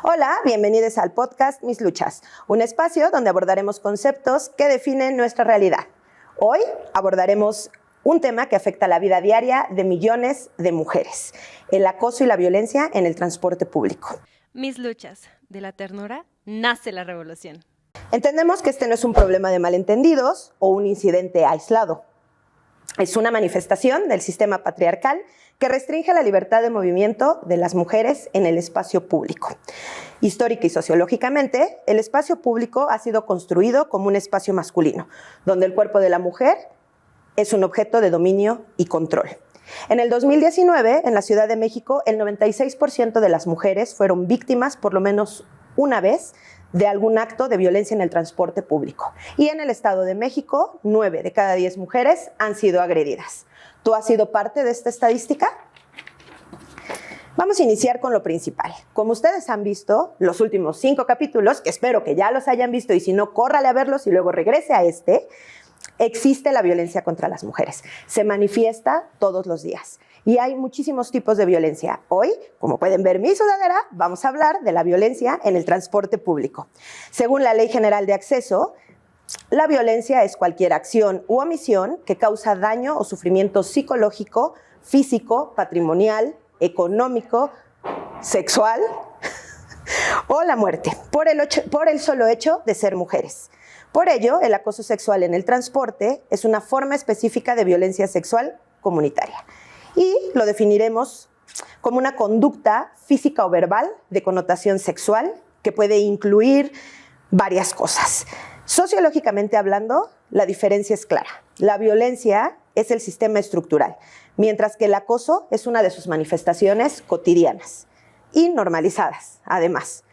Hola, bienvenidos al podcast Mis Luchas, un espacio donde abordaremos conceptos que definen nuestra realidad. Hoy abordaremos un tema que afecta la vida diaria de millones de mujeres, el acoso y la violencia en el transporte público. Mis luchas, de la ternura nace la revolución. Entendemos que este no es un problema de malentendidos o un incidente aislado. Es una manifestación del sistema patriarcal que restringe la libertad de movimiento de las mujeres en el espacio público. Histórica y sociológicamente, el espacio público ha sido construido como un espacio masculino, donde el cuerpo de la mujer es un objeto de dominio y control. En el 2019, en la Ciudad de México, el 96% de las mujeres fueron víctimas por lo menos una vez de algún acto de violencia en el transporte público. Y en el Estado de México, 9 de cada 10 mujeres han sido agredidas. ¿Tú has sido parte de esta estadística? Vamos a iniciar con lo principal. Como ustedes han visto, los últimos 5 capítulos, que espero que ya los hayan visto y si no, córrale a verlos y luego regrese a este, existe la violencia contra las mujeres. Se manifiesta todos los días. Y hay muchísimos tipos de violencia. Hoy, como pueden ver mi sudadera, vamos a hablar de la violencia en el transporte público. Según la Ley General de Acceso, la violencia es cualquier acción u omisión que causa daño o sufrimiento psicológico, físico, patrimonial, económico, sexual o la muerte, por el solo hecho de ser mujeres. Por ello, el acoso sexual en el transporte es una forma específica de violencia sexual comunitaria. Y lo definiremos como una conducta física o verbal de connotación sexual que puede incluir varias cosas. Sociológicamente hablando, la diferencia es clara. La violencia es el sistema estructural, mientras que el acoso es una de sus manifestaciones cotidianas y normalizadas, además.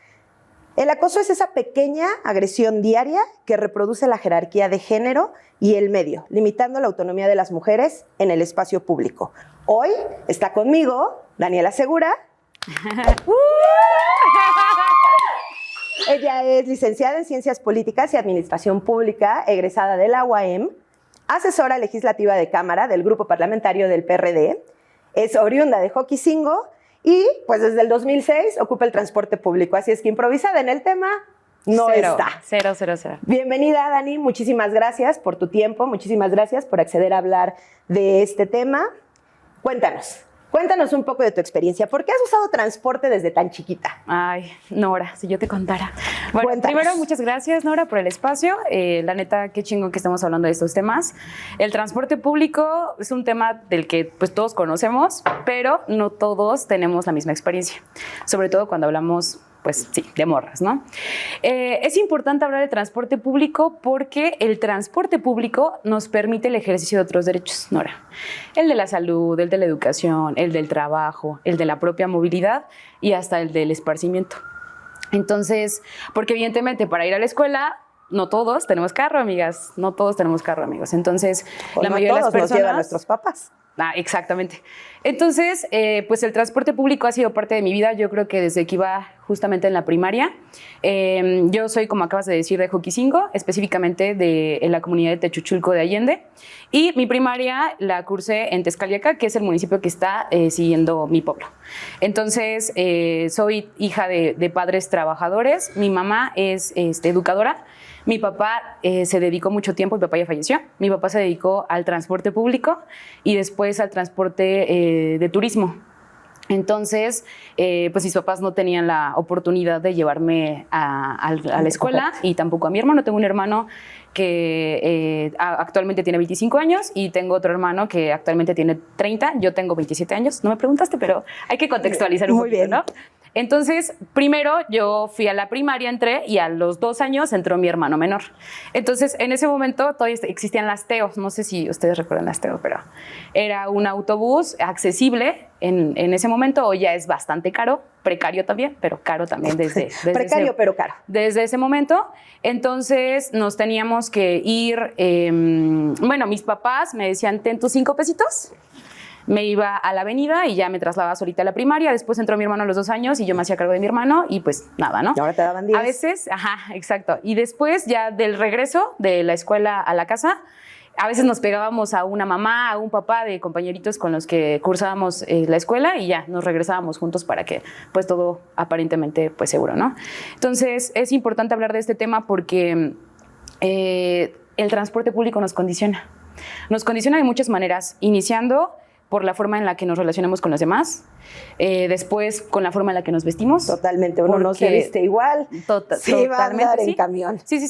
El acoso es esa pequeña agresión diaria que reproduce la jerarquía de género y el medio, limitando la autonomía de las mujeres en el espacio público. Hoy está conmigo Daniela Segura. Ella es licenciada en Ciencias Políticas y Administración Pública, egresada de la UAM, asesora legislativa de Cámara del Grupo Parlamentario del PRD, es oriunda de Joquisingo y pues desde el 2006 ocupa el transporte público, así es que improvisada en el tema no está. Cero. Bienvenida, Dani, muchísimas gracias por tu tiempo, muchísimas gracias por acceder a hablar de este tema. Cuéntanos un poco de tu experiencia. ¿Por qué has usado transporte desde tan chiquita? Ay, Nora, si yo te contara. Bueno, Cuéntanos. primero, muchas gracias, Nora, por el espacio. La neta, qué chingón que estamos hablando de estos temas. El transporte público es un tema del que pues, todos conocemos, pero no todos tenemos la misma experiencia. Sobre todo cuando hablamos, pues sí, de morras, ¿no? Es importante hablar de transporte público porque el transporte público nos permite el ejercicio de otros derechos, Nora. El de la salud, el de la educación, el del trabajo, el de la propia movilidad y hasta el del esparcimiento. Entonces, porque evidentemente para ir a la escuela, no todos tenemos carro, amigas. No todos tenemos carro, amigos. Entonces, la mayoría de las personas nos llevan a nuestros papás. Exactamente. Entonces, pues el transporte público ha sido parte de mi vida, yo creo que desde que iba justamente en la primaria. Yo soy, como acabas de decir, de Joquisingo, específicamente en la comunidad de Techuchulco de Allende, y mi primaria la cursé en Tezcaliaca, que es el municipio que está siguiendo mi pueblo. Entonces, soy hija de padres trabajadores, mi mamá es educadora. Mi papá se dedicó mucho tiempo, mi papá ya falleció, mi papá se dedicó al transporte público y después al transporte de turismo. Entonces, pues mis papás no tenían la oportunidad de llevarme a la escuela y tampoco a mi hermano. Tengo un hermano que actualmente tiene 25 años y tengo otro hermano que actualmente tiene 30. Yo tengo 27 años. No me preguntaste, pero hay que contextualizar un poquito, ¿no? Entonces, primero yo fui a la primaria, entré y a los 2 años entró mi hermano menor. Entonces, en ese momento todavía existían las TEOs, no sé si ustedes recuerdan las TEOs, pero era un autobús accesible en ese momento, hoy ya es bastante caro, precario también, pero caro también desde precario, pero caro. Desde ese momento. Entonces, nos teníamos que ir, bueno, mis papás me decían, ten tus 5 pesitos. Me iba a la avenida y ya me trasladaba solita a la primaria. Después entró mi hermano a los 2 años y yo me hacía cargo de mi hermano y pues nada, ¿no? Y ahora te daban 10. A veces, ajá, exacto. Y después ya del regreso de la escuela a la casa, A veces nos pegábamos a una mamá, a un papá de compañeritos con los que cursábamos la escuela y ya nos regresábamos juntos para que pues todo aparentemente pues seguro, ¿no? Entonces es importante hablar de este tema porque el transporte público nos condiciona. Nos condiciona de muchas maneras, iniciando por la forma en la que nos relacionamos con los demás, después con la forma en la que nos vestimos. Totalmente, uno no se viste igual, si va a andar en sí. camión. Sí,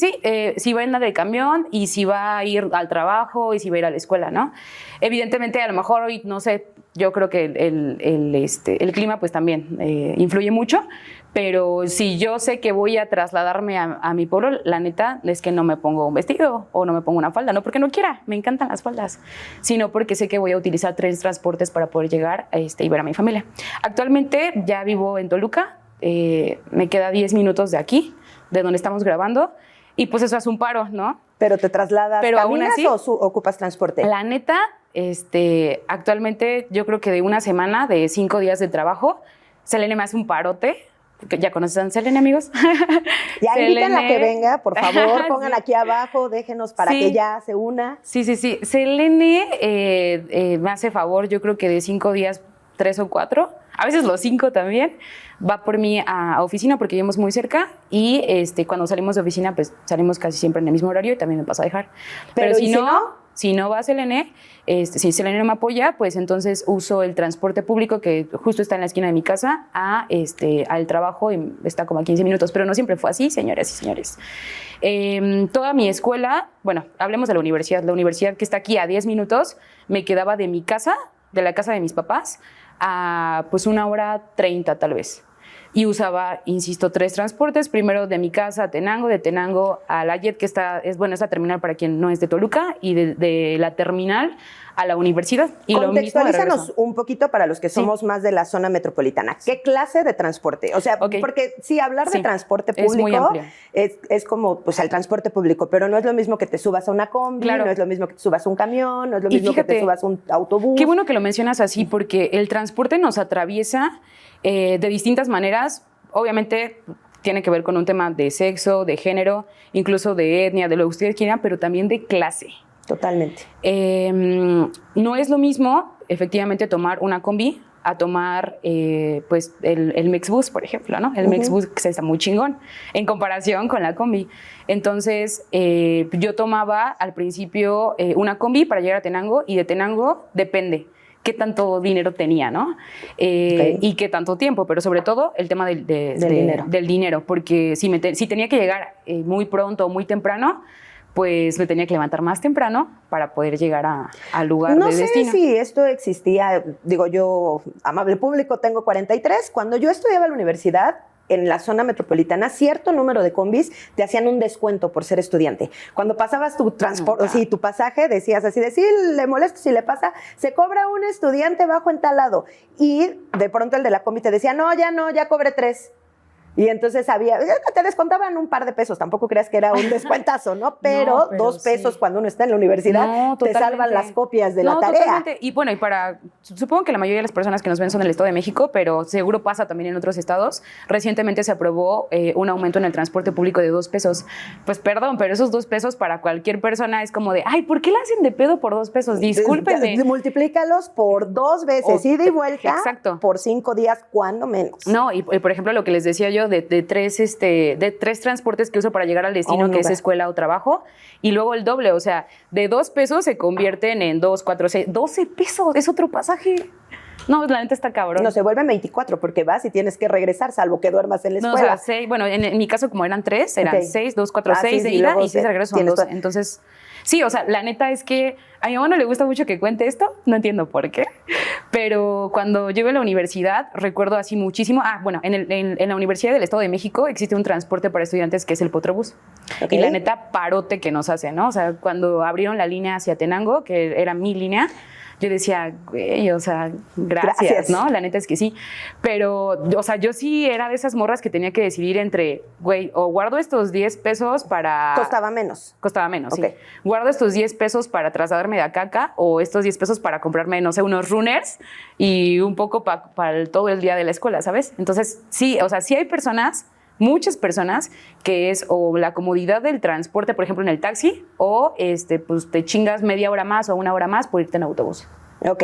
si va a andar en camión y si va a ir al trabajo y si va a ir a la escuela, ¿no? Evidentemente, a lo mejor hoy, no sé, yo creo que el clima pues también influye mucho, pero si yo sé que voy a trasladarme a mi pueblo, la neta es que no me pongo un vestido o no me pongo una falda, no porque no quiera, me encantan las faldas, sino porque sé que voy a utilizar 3 transportes para poder llegar y ver a mi familia. Actualmente ya vivo en Toluca, me queda 10 minutos de aquí, de donde estamos grabando, y pues eso es un paro, ¿no? ¿Pero te trasladas, pero caminas así, o ocupas transporte? La neta, actualmente yo creo que de una semana, de 5 días de trabajo, Selene me hace un parote. ¿Ya conocen a Selene, amigos? Ya invítenla a que venga, por favor, pongan aquí abajo, déjenos para que ya se una. Sí. Selene me hace favor, yo creo que de 5 días, 3 o 4, a veces los 5 también, va por mí a oficina porque vivimos muy cerca y cuando salimos de oficina, pues salimos casi siempre en el mismo horario y también me pasa a dejar. Pero si no va Selene, si Selene no me apoya, pues entonces uso el transporte público que justo está en la esquina de mi casa al trabajo y está como a 15 minutos, pero no siempre fue así, señoras y señores. Toda mi escuela, bueno, hablemos de la universidad que está aquí a 10 minutos, me quedaba de mi casa, de la casa de mis papás, a pues 1:30 tal vez. Y usaba, insisto, 3 transportes, primero de mi casa a Tenango, de Tenango a la JET, que es la terminal para quien no es de Toluca, y de la terminal a la universidad. Y contextualízanos un poquito para los que somos más de la zona metropolitana. ¿Qué clase de transporte? O sea, porque sí, hablar de transporte público es como pues el transporte público, pero no es lo mismo que te subas a una combi, no es lo mismo que te subas a un camión, no es lo mismo que te subas a un autobús. Qué bueno que lo mencionas así, porque el transporte nos atraviesa de distintas maneras. Obviamente tiene que ver con un tema de sexo, de género, incluso de etnia, de lo que ustedes quieran, pero también de clase. Totalmente. No es lo mismo, efectivamente, tomar una combi a tomar pues el Mexbus, por ejemplo, ¿no? El Mexbus que está muy chingón en comparación con la combi. Entonces, yo tomaba al principio una combi para llegar a Tenango y de Tenango depende qué tanto dinero tenía, ¿no? Y qué tanto tiempo, pero sobre todo el tema del dinero, porque si tenía que llegar muy pronto o muy temprano, pues me tenía que levantar más temprano para poder llegar al lugar de destino. No sé si esto existía, digo yo, amable público, tengo 43, cuando yo estudiaba en la universidad, en la zona metropolitana, cierto número de combis te hacían un descuento por ser estudiante. Cuando pasabas tu transporte, tu pasaje, decías así de, sí, le molesto si le pasa, se cobra un estudiante bajo en tal lado. Y de pronto el de la combi te decía, ya cobré 3. Y entonces te descontaban un par de pesos, tampoco creas que era un descuentazo, ¿no? Pero 2 pesos cuando uno está en la universidad te salvan las copias de la tarea. Totalmente. Y bueno, supongo que la mayoría de las personas que nos ven son del Estado de México, pero seguro pasa también en otros estados. Recientemente se aprobó un aumento en el transporte público de 2 pesos. Pues perdón, pero esos 2 pesos para cualquier persona es como de, ay, ¿por qué la hacen de pedo por 2 pesos? Discúlpenme. Multiplícalos por 2 veces, ida y vuelta. Exacto. Por 5 días, cuando menos. No, y por ejemplo, lo que les decía yo, de 3 transportes que uso para llegar al destino, que es escuela o trabajo, y luego el doble, o sea, de 2 pesos se convierten en 2, 4, 6, 12 pesos, es otro pasaje. No, la neta está cabrón. No, se vuelven 24 porque vas y tienes que regresar, salvo que duermas en la escuela. No, o sea, 6, bueno, en mi caso como eran 3, eran 6, 2, 4, 6 de ida y 6 de regreso son 12. Entonces, sí, o sea, la neta es que a mi mamá no le gusta mucho que cuente esto, no entiendo por qué, pero cuando yo iba a la universidad recuerdo así muchísimo, bueno, en la Universidad del Estado de México existe un transporte para estudiantes que es el Potrobús. Y la neta parote que nos hace, ¿no? O sea, cuando abrieron la línea hacia Tenango, que era mi línea, yo decía, güey, o sea, gracias, ¿no? La neta es que sí. Pero, o sea, yo sí era de esas morras que tenía que decidir entre, güey, o guardo estos 10 pesos para... Costaba menos, sí. Guardo estos 10 pesos para trasladarme de acá a acá, o estos 10 pesos para comprarme, no sé, unos runners y un poco para todo el día de la escuela, ¿sabes? Entonces, sí, o sea, sí hay personas muchas personas, que es o la comodidad del transporte, por ejemplo, en el taxi, o pues te chingas media hora más o una hora más por irte en autobús. Ok.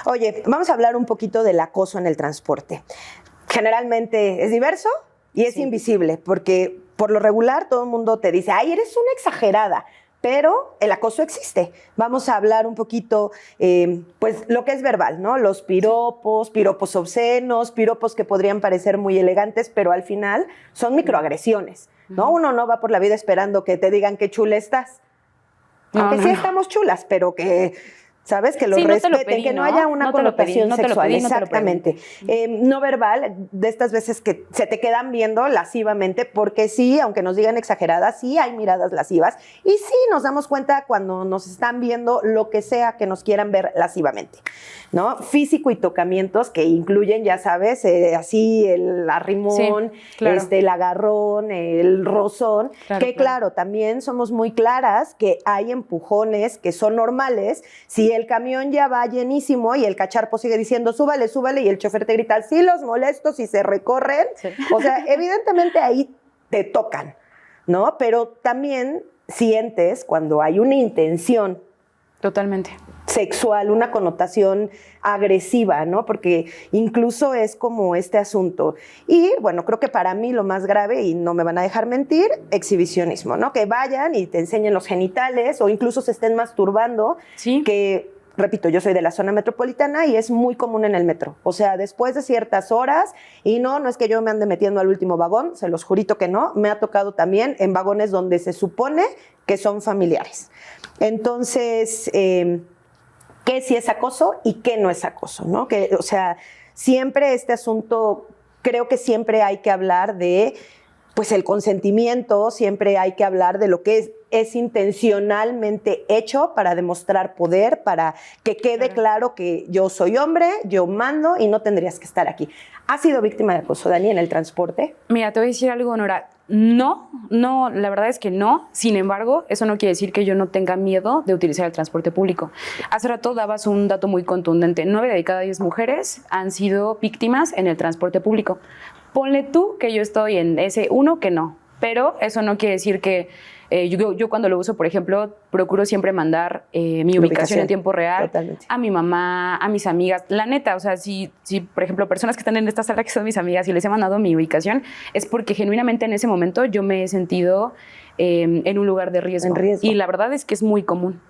Oye, vamos a hablar un poquito del acoso en el transporte. Generalmente es diverso y es invisible, porque por lo regular todo el mundo te dice, ay, eres una exagerada. Pero el acoso existe. Vamos a hablar un poquito, pues, lo que es verbal, ¿no? Los piropos, piropos obscenos, piropos que podrían parecer muy elegantes, pero al final son microagresiones, ¿no? Uno no va por la vida esperando que te digan qué chula estás. Aunque sí estamos chulas, pero que... ¿Sabes? Que lo respeten, que no haya una connotación sexual. Exactamente. No verbal, de estas veces que se te quedan viendo lascivamente, porque sí, aunque nos digan exageradas, sí hay miradas lascivas y sí nos damos cuenta cuando nos están viendo lo que sea que nos quieran ver lascivamente, ¿no? Físico y tocamientos que incluyen, ya sabes, así el arrimón, sí, claro, el agarrón, el rozón, claro, que claro, también somos muy claras que hay empujones que son normales si el camión ya va llenísimo y el cacharpo sigue diciendo súbale, súbale, y el chofer te grita, sí los molesto si se recorren. Sí. O sea, evidentemente ahí te tocan, ¿no? Pero también sientes cuando hay una intención. Totalmente. Sexual, una connotación agresiva, ¿no? Porque incluso es como este asunto. Y bueno, creo que para mí lo más grave, y no me van a dejar mentir, exhibicionismo, ¿no? Que vayan y te enseñen los genitales o incluso se estén masturbando. Sí. Que, repito, yo soy de la zona metropolitana y es muy común en el metro. O sea, después de ciertas horas, y no es que yo me ande metiendo al último vagón, se los jurito que no, me ha tocado también en vagones donde se supone que son familiares. Entonces, qué sí es acoso y qué no es acoso, ¿no? Que, o sea, siempre este asunto, creo que siempre hay que hablar de, pues, el consentimiento, siempre hay que hablar de lo que es intencionalmente hecho para demostrar poder, para que quede claro que yo soy hombre, yo mando y no tendrías que estar aquí. ¿Has sido víctima de acoso, Dani, en el transporte? Mira, te voy a decir algo, Nora. No, la verdad es que no. Sin embargo, eso no quiere decir que yo no tenga miedo de utilizar el transporte público. Hace rato dabas un dato muy contundente. 9 de cada 10 mujeres han sido víctimas en el transporte público. Ponle tú que yo estoy en ese uno que no. Pero eso no quiere decir que yo cuando lo uso, por ejemplo, procuro siempre mandar mi ubicación en tiempo real. Totalmente. A mi mamá, a mis amigas. La neta, o sea, si por ejemplo, personas que están en esta sala que son mis amigas y les he mandado mi ubicación, es porque genuinamente en ese momento yo me he sentido en un lugar de riesgo. En riesgo. Y la verdad es que es muy común.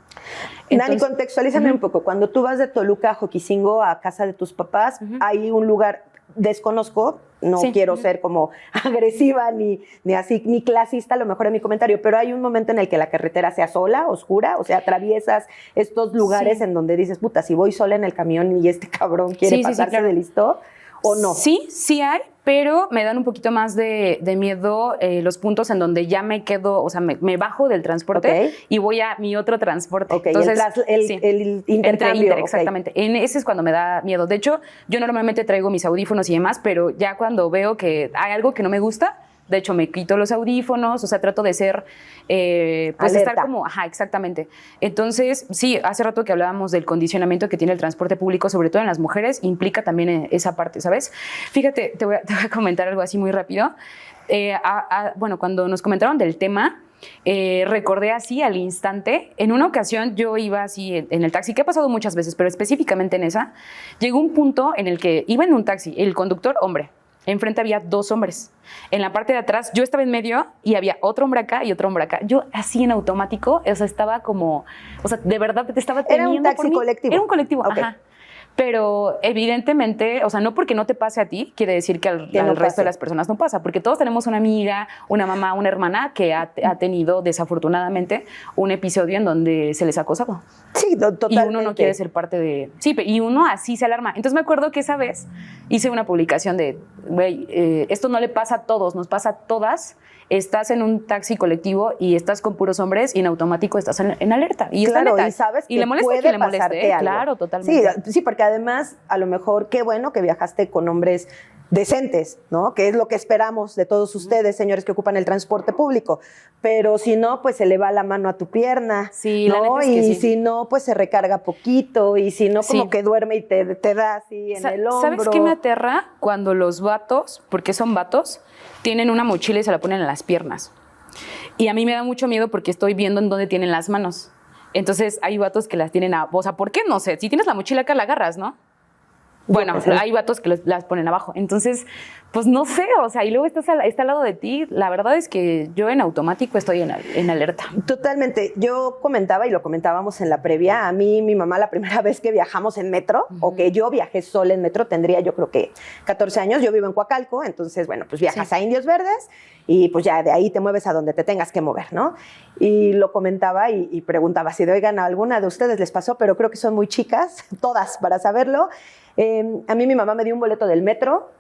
Entonces, Dani, contextualízame un poco. Cuando tú vas de Toluca a Joquisingo, a casa de tus papás, hay un lugar... Desconozco, no quiero ser como agresiva ni así, ni clasista a lo mejor en mi comentario, pero hay un momento en el que la carretera sea sola, oscura, o sea, atraviesas estos lugares en donde dices, puta, si voy sola en el camión y este cabrón quiere pasarse claro. de listo, ¿o no? Sí hay, pero me dan un poquito más de miedo los puntos en donde ya me quedo, o sea, me bajo del transporte y voy a mi otro transporte. Entonces, el intercambio. Exactamente. Ese es cuando me da miedo. De hecho, yo normalmente traigo mis audífonos y demás, pero ya cuando veo que hay algo que no me gusta, de hecho, me quito los audífonos, o sea, trato de ser, pues estar como, exactamente. Entonces, sí, hace rato que hablábamos del condicionamiento que tiene el transporte público, sobre todo en las mujeres, implica también esa parte, ¿sabes? Fíjate, te voy a comentar algo así muy rápido. Bueno, cuando nos comentaron del tema, recordé así al instante, en una ocasión yo iba así en el taxi, que ha pasado muchas veces, pero específicamente en esa, llegó un punto en el que iba en un taxi, el conductor, hombre, enfrente había 2 hombres. En la parte de atrás, yo estaba en medio y había otro hombre acá y otro hombre acá. Yo así en automático, o sea, estaba como... O sea, de verdad te estaba teniendo. ¿Era un taxi colectivo? Era un colectivo, ajá. Pero evidentemente, o sea, no porque no te pase a ti, quiere decir que al resto de las personas no pasa, porque todos tenemos una amiga, una mamá, una hermana que ha tenido desafortunadamente un episodio en donde se les ha acosado. Sí, totalmente. Y uno no quiere ser parte de... Sí, y uno así se alarma. Entonces me acuerdo que esa vez hice una publicación de, güey, esto no le pasa a todos, nos pasa a todas. Estás en un taxi colectivo y estás con puros hombres y en automático estás en alerta. Y claro, y sabes que le molesta puede que le moleste, algo. Claro, totalmente. Sí, porque además, a lo mejor, qué bueno que viajaste con hombres decentes, ¿no? Que es lo que esperamos de todos ustedes, señores que ocupan el transporte público. Pero si no, pues se le va la mano a tu pierna, Sí, la ¿no? neta es que Y sí. si no, pues se recarga poquito. Y si no, como Sí. que duerme y te da así en el hombro. ¿Sabes qué me aterra? Cuando los vatos, porque son vatos, tienen una mochila y se la ponen en las piernas. Y a mí me da mucho miedo porque estoy viendo en dónde tienen las manos. Entonces hay vatos que las tienen o sea, ¿por qué? No sé. Si tienes la mochila acá, la agarras, ¿no? Bueno, Pues sí. hay vatos que las ponen abajo. Entonces, pues no sé, o sea, y luego está al lado de ti. La verdad es que yo en automático estoy en alerta. Totalmente. Yo comentaba, y lo comentábamos en la previa, a mí, mi mamá, la primera vez que viajamos en metro, o que yo viajé sola en metro, tendría yo creo que 14 años. Yo vivo en Coacalco, entonces, bueno, pues viajas a Indios Verdes y pues ya de ahí te mueves a donde te tengas que mover, ¿no? Y lo comentaba y preguntaba si de oigan, a alguna de ustedes les pasó, pero creo que son muy chicas, todas, para saberlo. A mí mi mamá me dio un boleto del metro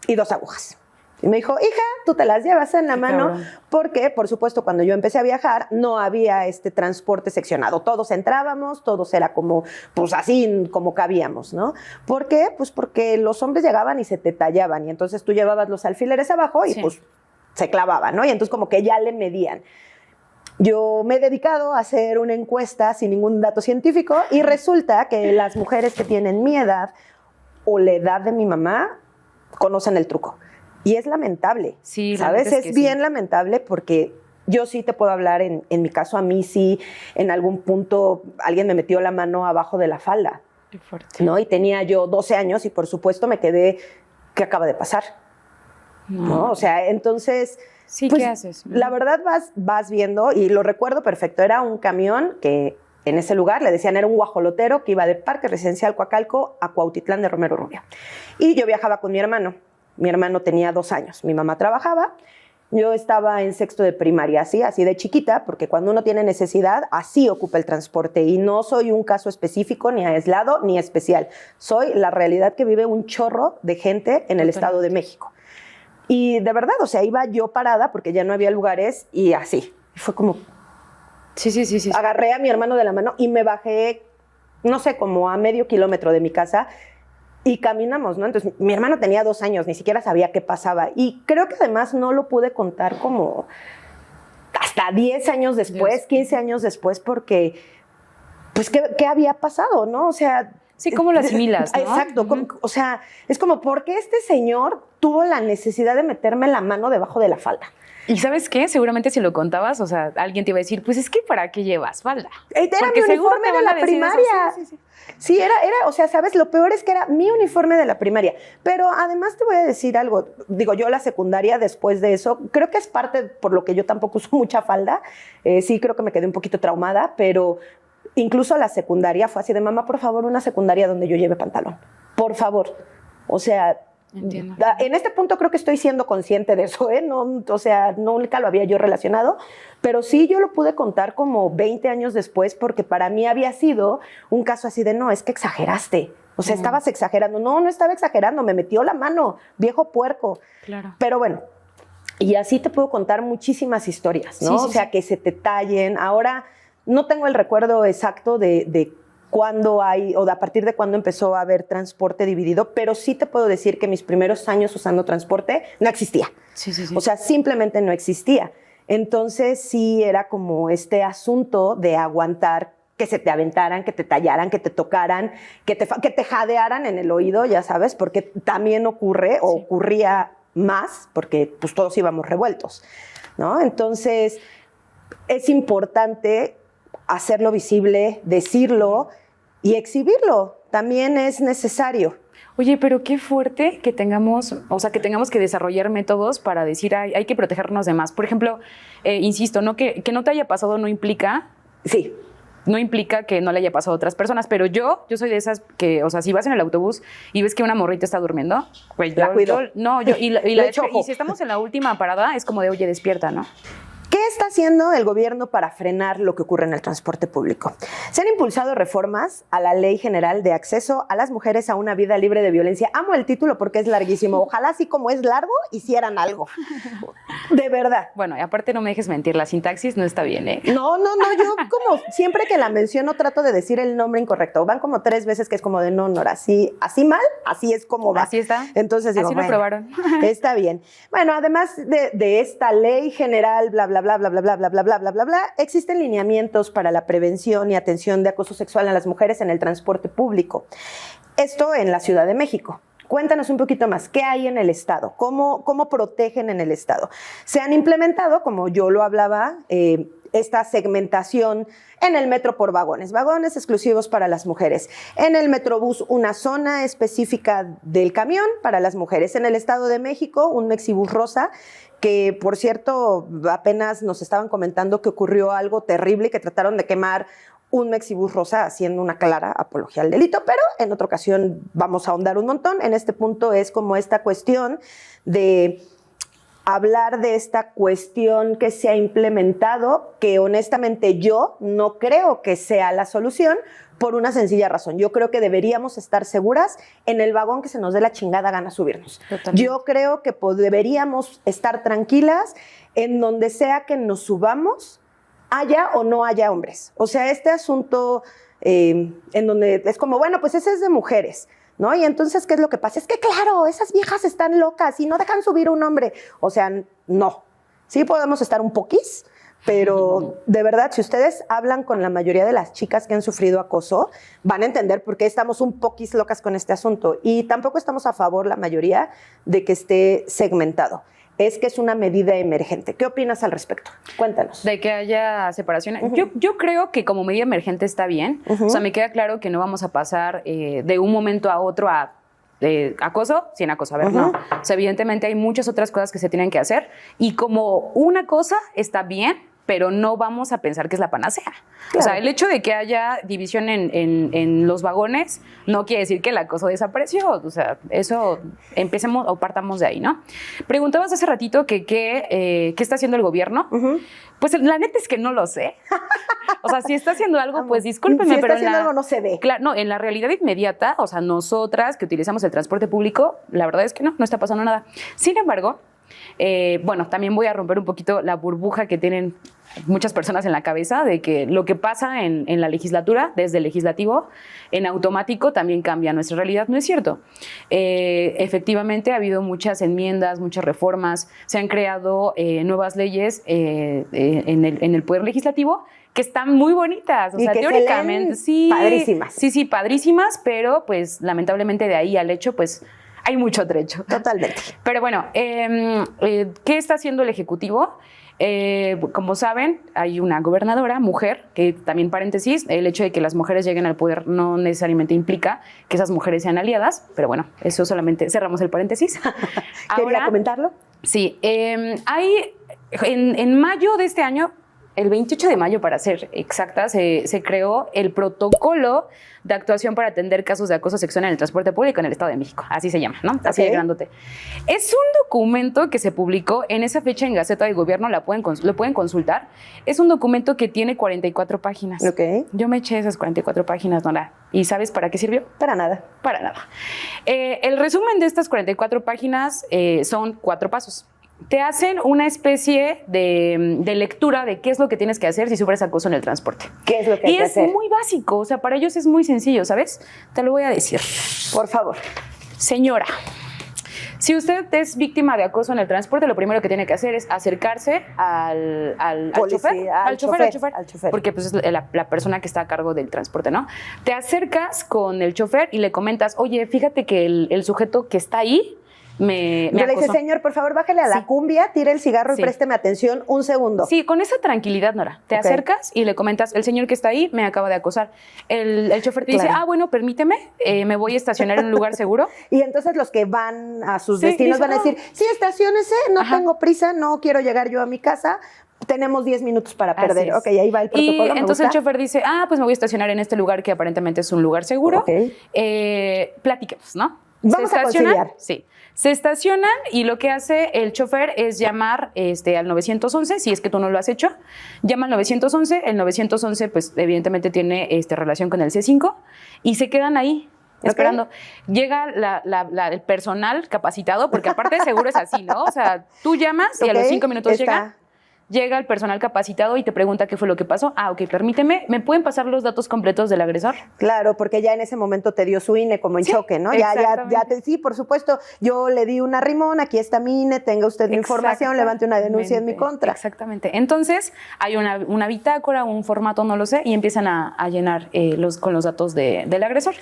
y 2 agujas. Y me dijo, hija, tú te las llevas en la mano, cabrón. porque, por supuesto, cuando yo empecé a viajar, no había este transporte seccionado. Todos entrábamos, todos era como, pues así como cabíamos, ¿no? ¿Por qué? Pues porque los hombres llegaban y se te tallaban, y entonces tú llevabas los alfileres abajo y Sí. pues se clavaban, ¿no? Y entonces como que ya le medían. Yo me he dedicado a hacer una encuesta sin ningún dato científico y resulta que las mujeres que tienen mi edad o la edad de mi mamá conocen el truco. Y es lamentable, Sí, la ¿sabes? neta es Es que bien sí. lamentable porque yo sí te puedo hablar, en mi caso a mí sí, en algún punto alguien me metió la mano abajo de la falda, Qué fuerte. ¿no? Y tenía yo 12 años y por supuesto me quedé, ¿qué acaba de pasar? ¿No? O sea, entonces... Sí, pues, ¿qué haces? La verdad vas viendo, y lo recuerdo perfecto, era un camión que en ese lugar le decían era un guajolotero que iba de Parque Residencial Coacalco a Cuautitlán de Romero Rubio. Y yo viajaba con mi hermano. Mi hermano tenía 2 años. Mi mamá trabajaba. Yo estaba en sexto de primaria, así de chiquita, porque cuando uno tiene necesidad, así ocupa el transporte. Y no soy un caso específico, ni aislado, ni especial. Soy la realidad que vive un chorro de gente en el Estado de México. Y de verdad, o sea, iba yo parada porque ya no había lugares y así. Y fue como, Sí. agarré a mi hermano de la mano y me bajé, no sé, como a medio kilómetro de mi casa y caminamos, ¿no? Entonces, mi hermano tenía 2 años, ni siquiera sabía qué pasaba. Y creo que además no lo pude contar como hasta 10 años después, Dios. 15 años después, porque, pues, ¿qué había pasado, no? O sea... Sí, ¿cómo lo asimilas, no? Exacto. O sea, es como, ¿por qué este señor tuvo la necesidad de meterme la mano debajo de la falda? ¿Y sabes qué? Seguramente si lo contabas, o sea, alguien te iba a decir, pues es que ¿para qué llevas falda? Era Porque mi seguro uniforme te de van a la decir eso. primaria. Sí. Sí, era, o sea, ¿sabes? Lo peor es que era mi uniforme de la primaria. Pero además te voy a decir algo. Digo, yo la secundaria, después de eso, creo que es parte por lo que yo tampoco uso mucha falda. Sí, creo que me quedé un poquito traumada, pero incluso la secundaria fue así de, mamá, por favor, una secundaria donde yo lleve pantalón. Por favor. O sea... Entiendo. En este punto creo que estoy siendo consciente de eso, ¿eh? No, o sea, nunca lo había yo relacionado, pero sí yo lo pude contar como 20 años después, porque para mí había sido un caso así de, no, es que exageraste. O sea, estabas exagerando. No estaba exagerando, me metió la mano, viejo puerco. Claro. Pero bueno, y así te puedo contar muchísimas historias, ¿no? Sí, o sea, que se te tallen. Ahora no tengo el recuerdo exacto de cuándo hay, o de a partir de cuándo empezó a haber transporte dividido, pero sí te puedo decir que mis primeros años usando transporte no existía. Sí. O sea, simplemente no existía. Entonces sí era como este asunto de aguantar que se te aventaran, que te tallaran, que te tocaran, que te jadearan en el oído, ya sabes, porque también ocurre, o ocurría más, porque pues todos íbamos revueltos, ¿no? Entonces es importante hacerlo visible, decirlo y exhibirlo. También es necesario. Oye, pero qué fuerte que tengamos, o sea, que tengamos que desarrollar métodos para decir hay que protegernos de más. Por ejemplo, insisto, no que no te haya pasado no implica Sí. que no le haya pasado a otras personas, pero yo soy de esas que, o sea, si vas en el autobús y ves que una morrita está durmiendo, güey, La cuido. y Le echo ojo. y si estamos en la última parada, es como de, oye, despierta, ¿no? Que está haciendo el gobierno para frenar lo que ocurre en el transporte público? Se han impulsado reformas a la Ley General de Acceso a las Mujeres a una Vida Libre de Violencia. Amo el título porque es larguísimo. Ojalá, así como es largo, hicieran algo. De verdad. Bueno, y aparte no me dejes mentir, la sintaxis no está bien, ¿eh? No, yo como siempre que la menciono trato de decir el nombre incorrecto. Van como 3 veces que es como de no, Nora, así mal, así es como va. Así está. Entonces digo, así lo probaron. Está bien. Bueno, además de esta ley general, bla, bla, bla, bla, bla, bla, bla, bla, bla, bla, bla, bla, existen lineamientos para la prevención y atención de acoso sexual a las mujeres en el transporte público. Esto en la Ciudad de México. Cuéntanos un poquito más, ¿qué hay en el Estado? ¿Cómo protegen en el Estado? Se han implementado, como yo lo hablaba, esta segmentación en el metro por vagones exclusivos para las mujeres. En el Metrobús, una zona específica del camión para las mujeres. En el Estado de México, un Mexibús rosa, que por cierto, apenas nos estaban comentando que ocurrió algo terrible y que trataron de quemar un Mexibús rosa haciendo una clara apología al delito, pero en otra ocasión vamos a ahondar un montón. En este punto es como esta cuestión de hablar de esta cuestión que se ha implementado, que honestamente yo no creo que sea la solución, por una sencilla razón. Yo creo que deberíamos estar seguras en el vagón que se nos dé la chingada gana subirnos. Totalmente. Yo creo que deberíamos estar tranquilas en donde sea que nos subamos, haya o no haya hombres. O sea, este asunto en donde es como, bueno, pues ese es de mujeres, ¿no? Y entonces, ¿qué es lo que pasa? Es que, claro, esas viejas están locas y no dejan subir un hombre. O sea, no. Sí podemos estar un poquís, pero de verdad, si ustedes hablan con la mayoría de las chicas que han sufrido acoso, van a entender por qué estamos un poquís locas con este asunto. Y tampoco estamos a favor, la mayoría, de que esté segmentado. Es que es una medida emergente. ¿Qué opinas al respecto? Cuéntanos. De que haya separación. Yo creo que como medida emergente está bien. O sea, me queda claro que no vamos a pasar de un momento a otro a acoso sin acoso. A ver, no. O sea, evidentemente hay muchas otras cosas que se tienen que hacer y como una cosa está bien, pero no vamos a pensar que es la panacea. Claro. O sea, el hecho de que haya división en los vagones no quiere decir que el acoso desapareció. O sea, eso empecemos o partamos de ahí, ¿no? Preguntabas hace ratito que qué está haciendo el gobierno. Pues la neta es que no lo sé. O sea, si está haciendo algo, pues discúlpenme, si pero está haciendo algo no se ve. Claro, no, en la realidad inmediata, o sea, nosotras que utilizamos el transporte público, la verdad es que no está pasando nada. Sin embargo, bueno, también voy a romper un poquito la burbuja que tienen muchas personas en la cabeza de que lo que pasa en la legislatura, desde el legislativo, en automático también cambia nuestra realidad. No es cierto. Efectivamente, ha habido muchas enmiendas, muchas reformas, se han creado nuevas leyes en el Poder Legislativo que están muy bonitas. O sea, que teóricamente, sí. Padrísimas. Sí, padrísimas, pero pues lamentablemente de ahí al hecho, pues hay mucho trecho. Totalmente. Pero bueno, ¿qué está haciendo el Ejecutivo? Como saben, hay una gobernadora, mujer, que también paréntesis, el hecho de que las mujeres lleguen al poder no necesariamente implica que esas mujeres sean aliadas, pero bueno, eso solamente cerramos el paréntesis. ¿Quería comentarlo? Sí, hay en mayo de este año, el 28 de mayo para ser exacta, se creó el protocolo de actuación para atender casos de acoso sexual en el transporte público en el Estado de México. Así se llama, ¿no? Así de grandote. Es un documento que se publicó en esa fecha en Gaceta de Gobierno, lo pueden consultar. Es un documento que tiene 44 páginas. Okay. Yo me eché esas 44 páginas, Nora. ¿Y sabes para qué sirvió? Para nada. Para nada. El resumen de estas 44 páginas son 4 pasos. Te hacen una especie de lectura de qué es lo que tienes que hacer si sufres acoso en el transporte. ¿Qué es lo que hay que hacer? Y es muy básico, o sea, para ellos es muy sencillo, ¿sabes? Te lo voy a decir. Por favor. Señora, si usted es víctima de acoso en el transporte, lo primero que tiene que hacer es acercarse al chofer, porque pues, es la persona que está a cargo del transporte, ¿no? Te acercas con el chofer y le comentas, oye, fíjate que el sujeto que está ahí me le acosó. dice, señor, por favor, bájale a la cumbia, tire el cigarro y présteme atención un segundo. Sí, con esa tranquilidad, Nora. Te acercas y le comentas, el señor que está ahí me acaba de acosar. El chofer te dice, bueno, permíteme, me voy a estacionar en un lugar seguro. Y entonces los que van a sus destinos van a decir, sí, estaciónese, no tengo prisa, no quiero llegar yo a mi casa. Tenemos 10 minutos para perder. Ok, ahí va el protocolo. Y entonces el chofer dice, pues me voy a estacionar en este lugar que aparentemente es un lugar seguro. Platiquemos, ¿no? Vamos a conciliar. Sí. Se estacionan y lo que hace el chofer es llamar al 911, si es que tú no lo has hecho. Llama al 911, el 911 pues evidentemente tiene relación con el C5 y se quedan ahí esperando. Llega el personal capacitado, porque aparte de seguro es así, ¿no? O sea, tú llamas y a los 5 minutos llega el personal capacitado y te pregunta qué fue lo que pasó. Ah, ok, permíteme, ¿me pueden pasar los datos completos del agresor? Claro, porque ya en ese momento te dio su INE como en choque, ¿no? Sí, por supuesto, yo le di una rimón, aquí está mi INE, tenga usted mi información, levante una denuncia en mi contra. Exactamente. Entonces, hay una bitácora, un formato, no lo sé, y empiezan a llenar con los datos del agresor.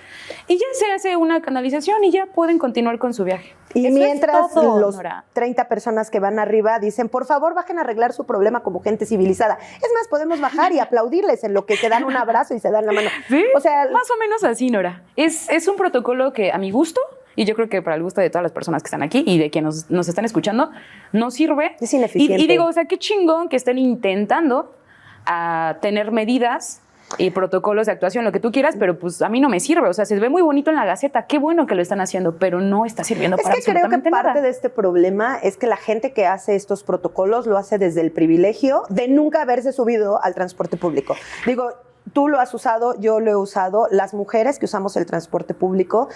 Y ya se hace una canalización y ya pueden continuar con su viaje. Y eso mientras todo, los Nora. 30 personas que van arriba dicen, por favor, bajen a arreglar su problema como gente civilizada. Es más, podemos bajar y aplaudirles en lo que se dan un abrazo y se dan la mano. ¿Sí? O sea, más o menos así, Nora. Es un protocolo que a mi gusto, y yo creo que para el gusto de todas las personas que están aquí y de quienes nos están escuchando, no sirve. Es ineficiente. Y digo, o sea, qué chingón que estén intentando tener medidas y protocolos de actuación, lo que tú quieras, pero pues a mí no me sirve. O sea, se ve muy bonito en la Gaceta, qué bueno que lo están haciendo, pero no está sirviendo para absolutamente nada. Creo que parte de este problema es que la gente que hace estos protocolos lo hace desde el privilegio de nunca haberse subido al transporte público. Digo, tú lo has usado, yo lo he usado, las mujeres que usamos el transporte público.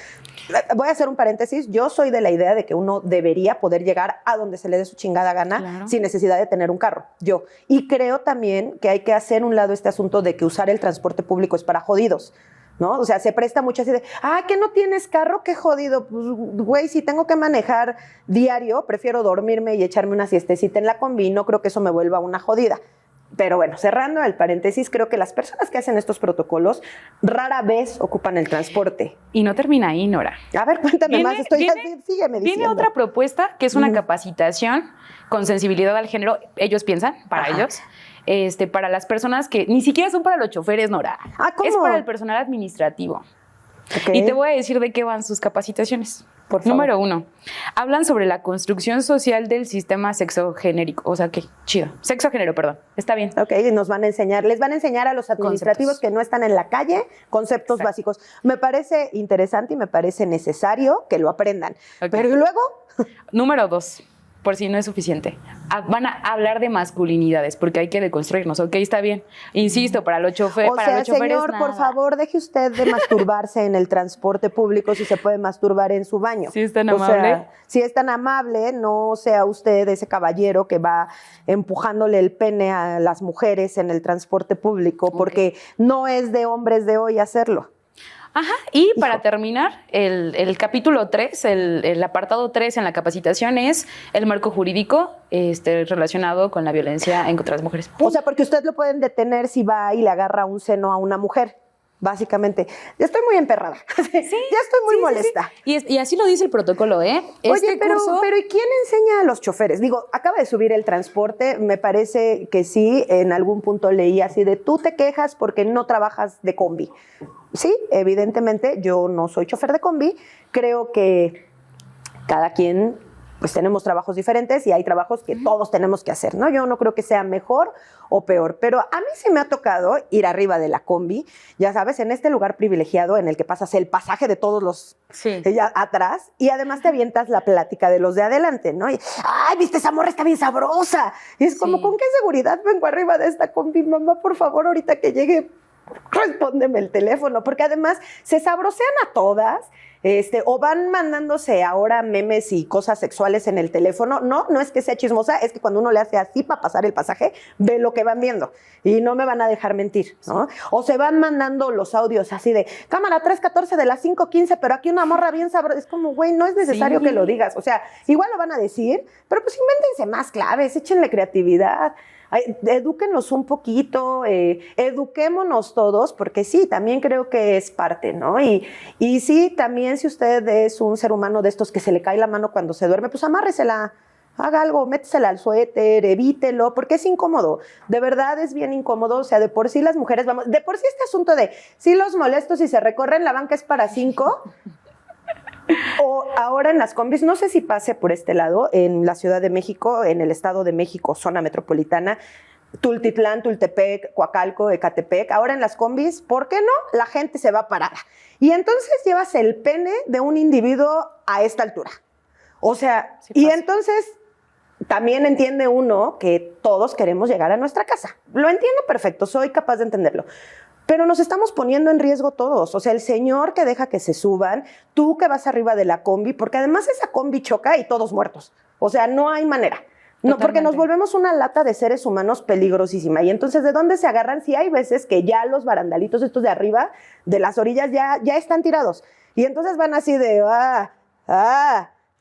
Voy a hacer un paréntesis, yo soy de la idea de que uno debería poder llegar a donde se le dé su chingada gana, sin necesidad de tener un carro, yo. Y creo también que hay que hacer un lado este asunto de que usar el transporte público es para jodidos, ¿no? O sea, se presta mucho así de, ¿que no tienes carro? ¡Qué jodido! Pues, güey, si tengo que manejar diario, prefiero dormirme y echarme una siestecita en la combi, no creo que eso me vuelva una jodida. Pero bueno, cerrando el paréntesis, creo que las personas que hacen estos protocolos rara vez ocupan el transporte. Y no termina ahí, Nora. A ver, cuéntame más. Sígueme diciendo. Viene otra propuesta que es una capacitación con sensibilidad al género. Ellos piensan, para ellos, para las personas que ni siquiera son para los choferes, Nora. ¿Cómo? Es para el personal administrativo. Okay. Y te voy a decir de qué van sus capacitaciones. Por favor. Número 1, hablan sobre la construcción social del sistema sexogenérico. O sea, qué chido. Sexogénero, perdón. Está bien. Ok, les van a enseñar a los administrativos que no están en la calle conceptos básicos. Me parece interesante y me parece necesario que lo aprendan. Okay. Pero ¿y luego? Número 2. Por si no es suficiente. Van a hablar de masculinidades, porque hay que deconstruirnos. Ok, está bien. Insisto, para los choferes. Señor, nada. por favor, deje usted de masturbarse en el transporte público si se puede masturbar en su baño. Si es tan amable. O sea, si es tan amable, no sea usted ese caballero que va empujándole el pene a las mujeres en el transporte público, porque no es de hombres de hoy hacerlo. Ajá, y para terminar, el capítulo 3, el apartado 3 en la capacitación es el marco jurídico relacionado con la violencia en contra las mujeres. O sea, porque usted lo pueden detener si va y le agarra un seno a una mujer. Básicamente, ya estoy muy emperrada. Sí, ya estoy muy molesta. Sí. Y así lo dice el protocolo, ¿eh? Oye, pero ¿y quién enseña a los choferes? Digo, acaba de subir el transporte, me parece que sí, en algún punto leí así de, tú te quejas porque no trabajas de combi. Sí, evidentemente, yo no soy chofer de combi, creo que cada quien pues tenemos trabajos diferentes y hay trabajos que todos tenemos que hacer, ¿no? Yo no creo que sea mejor o peor, pero a mí sí me ha tocado ir arriba de la combi, ya sabes, en este lugar privilegiado en el que pasas el pasaje de todos los atrás y además te avientas la plática de los de adelante, ¿no? Y, ¡ay, viste, esa morra está bien sabrosa! Y es como, ¿con qué seguridad vengo arriba de esta combi? Mamá, por favor, ahorita que llegue, respóndeme el teléfono, porque además se sabrosean a todas, o van mandándose ahora memes y cosas sexuales en el teléfono. No es que sea chismosa, es que cuando uno le hace así para pasar el pasaje, ve lo que van viendo y no me van a dejar mentir, ¿no? O se van mandando los audios así de cámara 314 de las 5:15, pero aquí una morra bien sabrosa. Es como, güey, no es necesario que lo digas. O sea, igual lo van a decir, pero pues invéntense más claves, échenle creatividad. Edúquenos un poquito, eduquémonos todos, porque sí, también creo que es parte, ¿no? Y sí, también si usted es un ser humano de estos que se le cae la mano cuando se duerme, pues amárresela, haga algo, métesela al suéter, evítelo, porque es incómodo, de verdad es bien incómodo. O sea, de por sí las mujeres vamos, de por sí este asunto de si los molesto si se recorren, la banca es para 5. O ahora en las combis, no sé si pase por este lado, en la Ciudad de México, en el Estado de México, zona metropolitana, Tultitlán, Tultepec, Coacalco, Ecatepec. Ahora en las combis, ¿por qué no? La gente se va parada. Y entonces llevas el pene de un individuo a esta altura. O sea, Sí y pasa. entonces también entiende uno que todos queremos llegar a nuestra casa. Lo entiendo perfecto, soy capaz de entenderlo. Pero nos estamos poniendo en riesgo todos. O sea, el señor que deja que se suban, tú que vas arriba de la combi, porque además esa combi choca y todos muertos. O sea, no hay manera. No, porque nos Totalmente. volvemos una lata de seres humanos peligrosísima. Y entonces, ¿de dónde se agarran? Si hay veces que ya los barandalitos estos de arriba, de las orillas, ya están tirados. Y entonces van así de,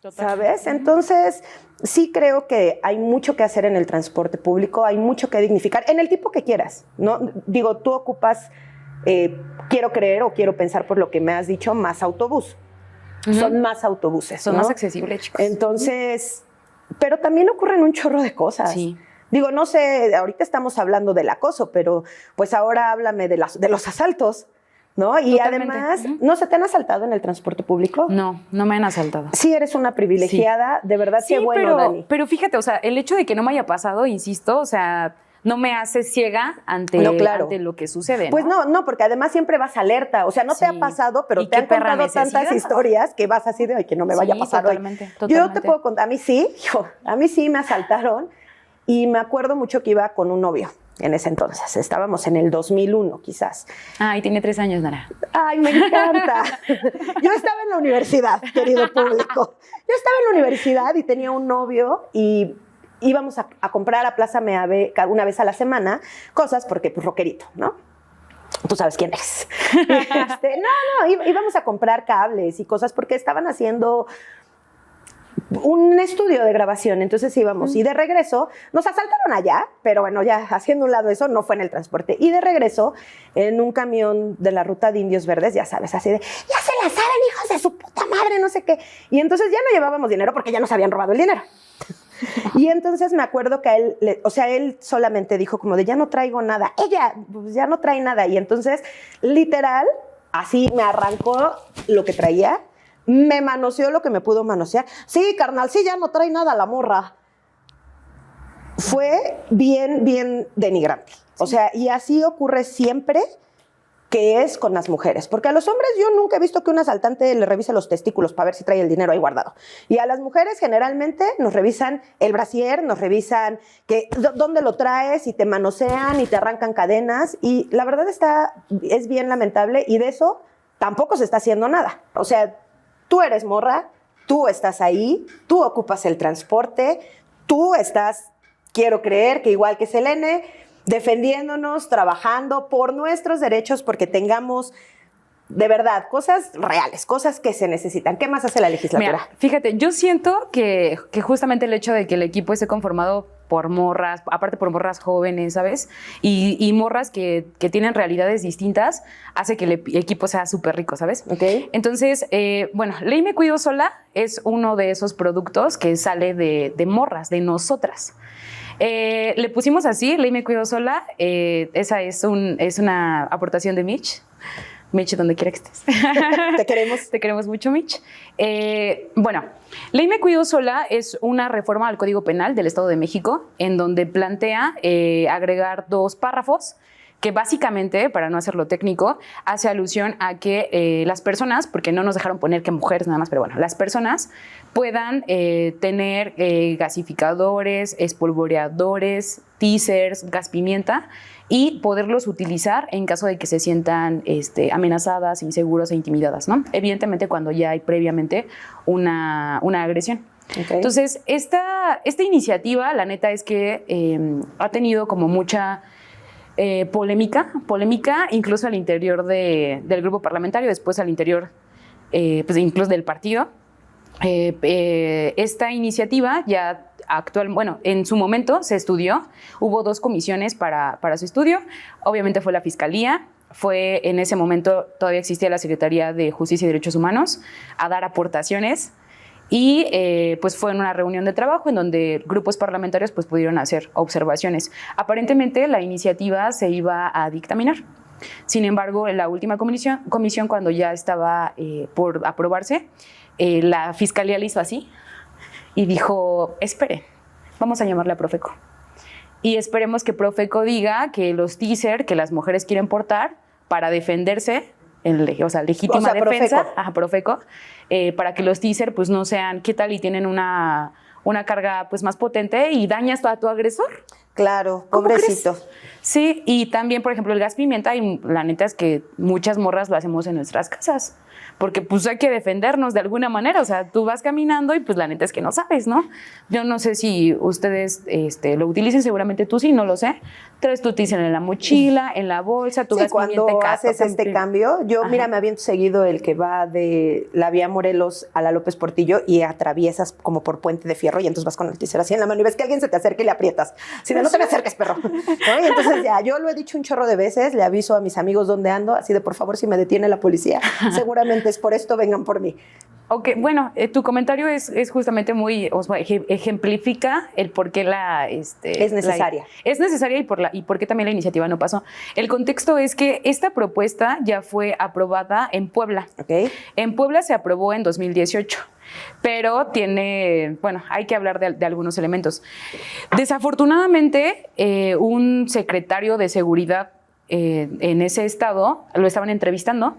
Totalmente. ¿sabes? Entonces, sí creo que hay mucho que hacer en el transporte público, hay mucho que dignificar, en el tipo que quieras, ¿no? Digo, tú ocupas, quiero creer o quiero pensar por lo que me has dicho, más autobús. Son más autobuses, Son ¿no? más accesibles, chicos. Entonces, pero también ocurren un chorro de cosas. Sí. Digo, no sé, ahorita estamos hablando del acoso, pero pues ahora háblame de los asaltos, ¿no? Y Totalmente. además, ¿no se te han asaltado en el transporte público? No me han asaltado. Sí, eres una privilegiada, de verdad, Sí, qué bueno, Dani. pero fíjate, o sea, el hecho de que no me haya pasado, insisto, o sea, no me hace ciega ante, No, claro. ante lo que sucede, ¿no? Pues no, porque además siempre vas alerta. O sea, no te ha Sí. pasado, pero Y te qué han perra contado necesidad. tantas historias que vas así de, ay, que no me vaya a Sí, pasar hoy. totalmente, Yo totalmente. te puedo contar, a mí sí me asaltaron y me acuerdo mucho que iba con un novio en ese entonces. Estábamos en el 2001, quizás. Ay, tiene 3 años, Nara. Ay, me encanta. Yo estaba en la universidad, querido público. Yo estaba en la universidad y tenía un novio y íbamos a comprar a Plaza Meave una vez a la semana cosas porque, pues, rockerito, ¿no? Tú sabes quién eres. Íbamos a comprar cables y cosas porque estaban haciendo un estudio de grabación, entonces íbamos y de regreso nos asaltaron allá, pero bueno, ya haciendo un lado eso, no fue en el transporte, y de regreso en un camión de la ruta de Indios Verdes, ya sabes, así de, ya se la saben, hijos de su puta madre, no sé qué, y entonces ya no llevábamos dinero porque ya nos habían robado el dinero. Y entonces me acuerdo que él solamente dijo como de, ya no traigo nada, ella pues ya no trae nada, y entonces literal así me arrancó lo que traía, me manoseó lo que me pudo manosear. Sí, carnal, sí, ya no trae nada la morra. Fue bien, bien denigrante. O sea, y así ocurre siempre que es con las mujeres. Porque a los hombres yo nunca he visto que un asaltante le revise los testículos para ver si trae el dinero ahí guardado. Y a las mujeres generalmente nos revisan el brasier, nos revisan dónde lo traes y te manosean y te arrancan cadenas. Y la verdad es bien lamentable y de eso tampoco se está haciendo nada. O sea, tú eres morra, tú estás ahí, tú ocupas el transporte, tú estás, quiero creer que igual que Selene, defendiéndonos, trabajando por nuestros derechos, porque tengamos de verdad cosas reales, cosas que se necesitan. ¿Qué más hace la legislatura? Mira, fíjate, yo siento que justamente el hecho de que el equipo esté conformado por morras, aparte por morras jóvenes, ¿sabes? Y morras que tienen realidades distintas, hace que el equipo sea súper rico, ¿sabes? Ok. Entonces, bueno, Ley Me Cuido Sola es uno de esos productos que sale de morras, de nosotras. Le pusimos así, Ley Me Cuido Sola. Esa es una aportación de Mitch. Mitch, donde quiera que estés. Te queremos. Te queremos mucho, Mitch. Bueno, Ley Me Cuido Sola es una reforma al Código Penal del Estado de México en donde plantea agregar 2 párrafos que básicamente, para no hacerlo técnico, hace alusión a que las personas, porque no nos dejaron poner que mujeres nada más, pero bueno, las personas puedan tener gasificadores, espolvoreadores, teasers, gas pimienta, y poderlos utilizar en caso de que se sientan amenazadas, inseguras e intimidadas, ¿no? Evidentemente cuando ya hay previamente una agresión. Okay. Entonces, esta iniciativa, la neta es que ha tenido como mucha polémica, incluso al interior del grupo parlamentario, después al interior pues incluso del partido. Esta iniciativa ya en su momento se estudió, hubo 2 comisiones para su estudio, obviamente fue la Fiscalía, en ese momento todavía existía la Secretaría de Justicia y Derechos Humanos a dar aportaciones y pues fue en una reunión de trabajo en donde grupos parlamentarios pues pudieron hacer observaciones. Aparentemente la iniciativa se iba a dictaminar. Sin embargo, en la última comisión cuando ya estaba por aprobarse, la Fiscalía le hizo así y dijo, espere, vamos a llamarle a Profeco. y esperemos que Profeco diga que los teaser que las mujeres quieren portar para defenderse, o sea, legítima defensa, Profeco, para que los teaser pues no sean, ¿qué tal? Y tienen una carga pues más potente y dañas a tu agresor. Claro, pobrecito. Sí, y también, por ejemplo, el gas pimienta, y la neta es que muchas morras lo hacemos en nuestras casas, porque pues hay que defendernos de alguna manera, o sea, tú vas caminando y pues la neta es que no sabes, ¿no? Yo no sé si ustedes lo utilicen, seguramente tú sí, no lo sé. Traes tu teaser en la mochila, en la bolsa, tu gas pimienta. Cuando haces este cambio, yo, mira, me aviento seguido el que va de la vía Morelos a la López Portillo y atraviesas como por Puente de Fierro y entonces vas con el teaser así en la mano y ves que alguien se te acerca y le aprietas. Si no te me acerques, perro. ¿No? Y entonces ya, yo lo he dicho un chorro de veces, le aviso a mis amigos dónde ando, así de por favor, si me detiene la policía, seguramente es por esto, vengan por mí. Ok, bueno, tu comentario es justamente muy, o sea, ejemplifica el por qué es necesaria. Es necesaria y por qué también la iniciativa no pasó. El contexto es que esta propuesta ya fue aprobada en Puebla. Okay. En Puebla se aprobó en 2018. Pero hay que hablar de algunos elementos. Desafortunadamente, un secretario de seguridad en ese estado, lo estaban entrevistando,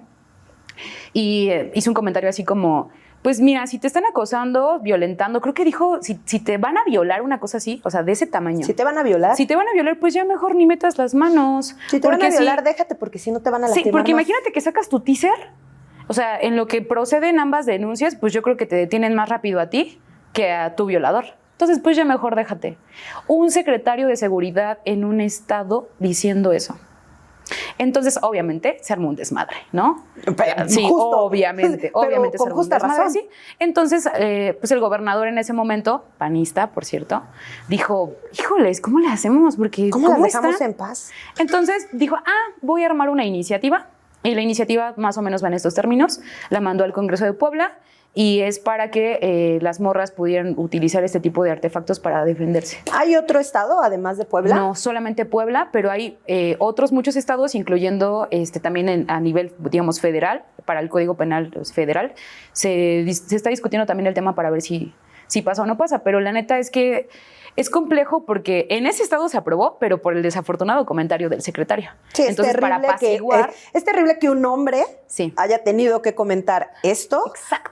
y hizo un comentario así como, pues mira, si te están acosando, violentando, creo que dijo, si te van a violar, una cosa así, o sea, de ese tamaño. Si te van a violar. Si te van a violar, pues ya mejor ni metas las manos. Si te van a violar, déjate, porque si no te van a lastimar. Sí, porque más. Imagínate que sacas tu teaser, o sea, en lo que proceden ambas denuncias, pues yo creo que te detienen más rápido a ti que a tu violador. Entonces, pues ya mejor déjate. Un secretario de seguridad en un estado diciendo eso. Entonces, obviamente, se armó un desmadre, ¿no? Pero, sí, justo, obviamente pero se con armó justa un desmadre, razón. sí. Entonces, pues el gobernador en ese momento, panista, por cierto, dijo, híjoles, ¿cómo le hacemos? Porque ¿Cómo las dejamos en paz? Entonces dijo, voy a armar una iniciativa, y la iniciativa más o menos va en estos términos, la mandó al Congreso de Puebla, y es para que las morras pudieran utilizar este tipo de artefactos para defenderse. ¿Hay otro estado, además de Puebla? No, solamente Puebla, pero hay otros muchos estados, incluyendo también a nivel, digamos, federal, para el Código Penal federal. Se está discutiendo también el tema para ver si pasa o no pasa, pero la neta es que es complejo porque en ese estado se aprobó, pero por el desafortunado comentario del secretario. Sí, entonces, para apaciguar... es terrible que un hombre sí. haya tenido que comentar esto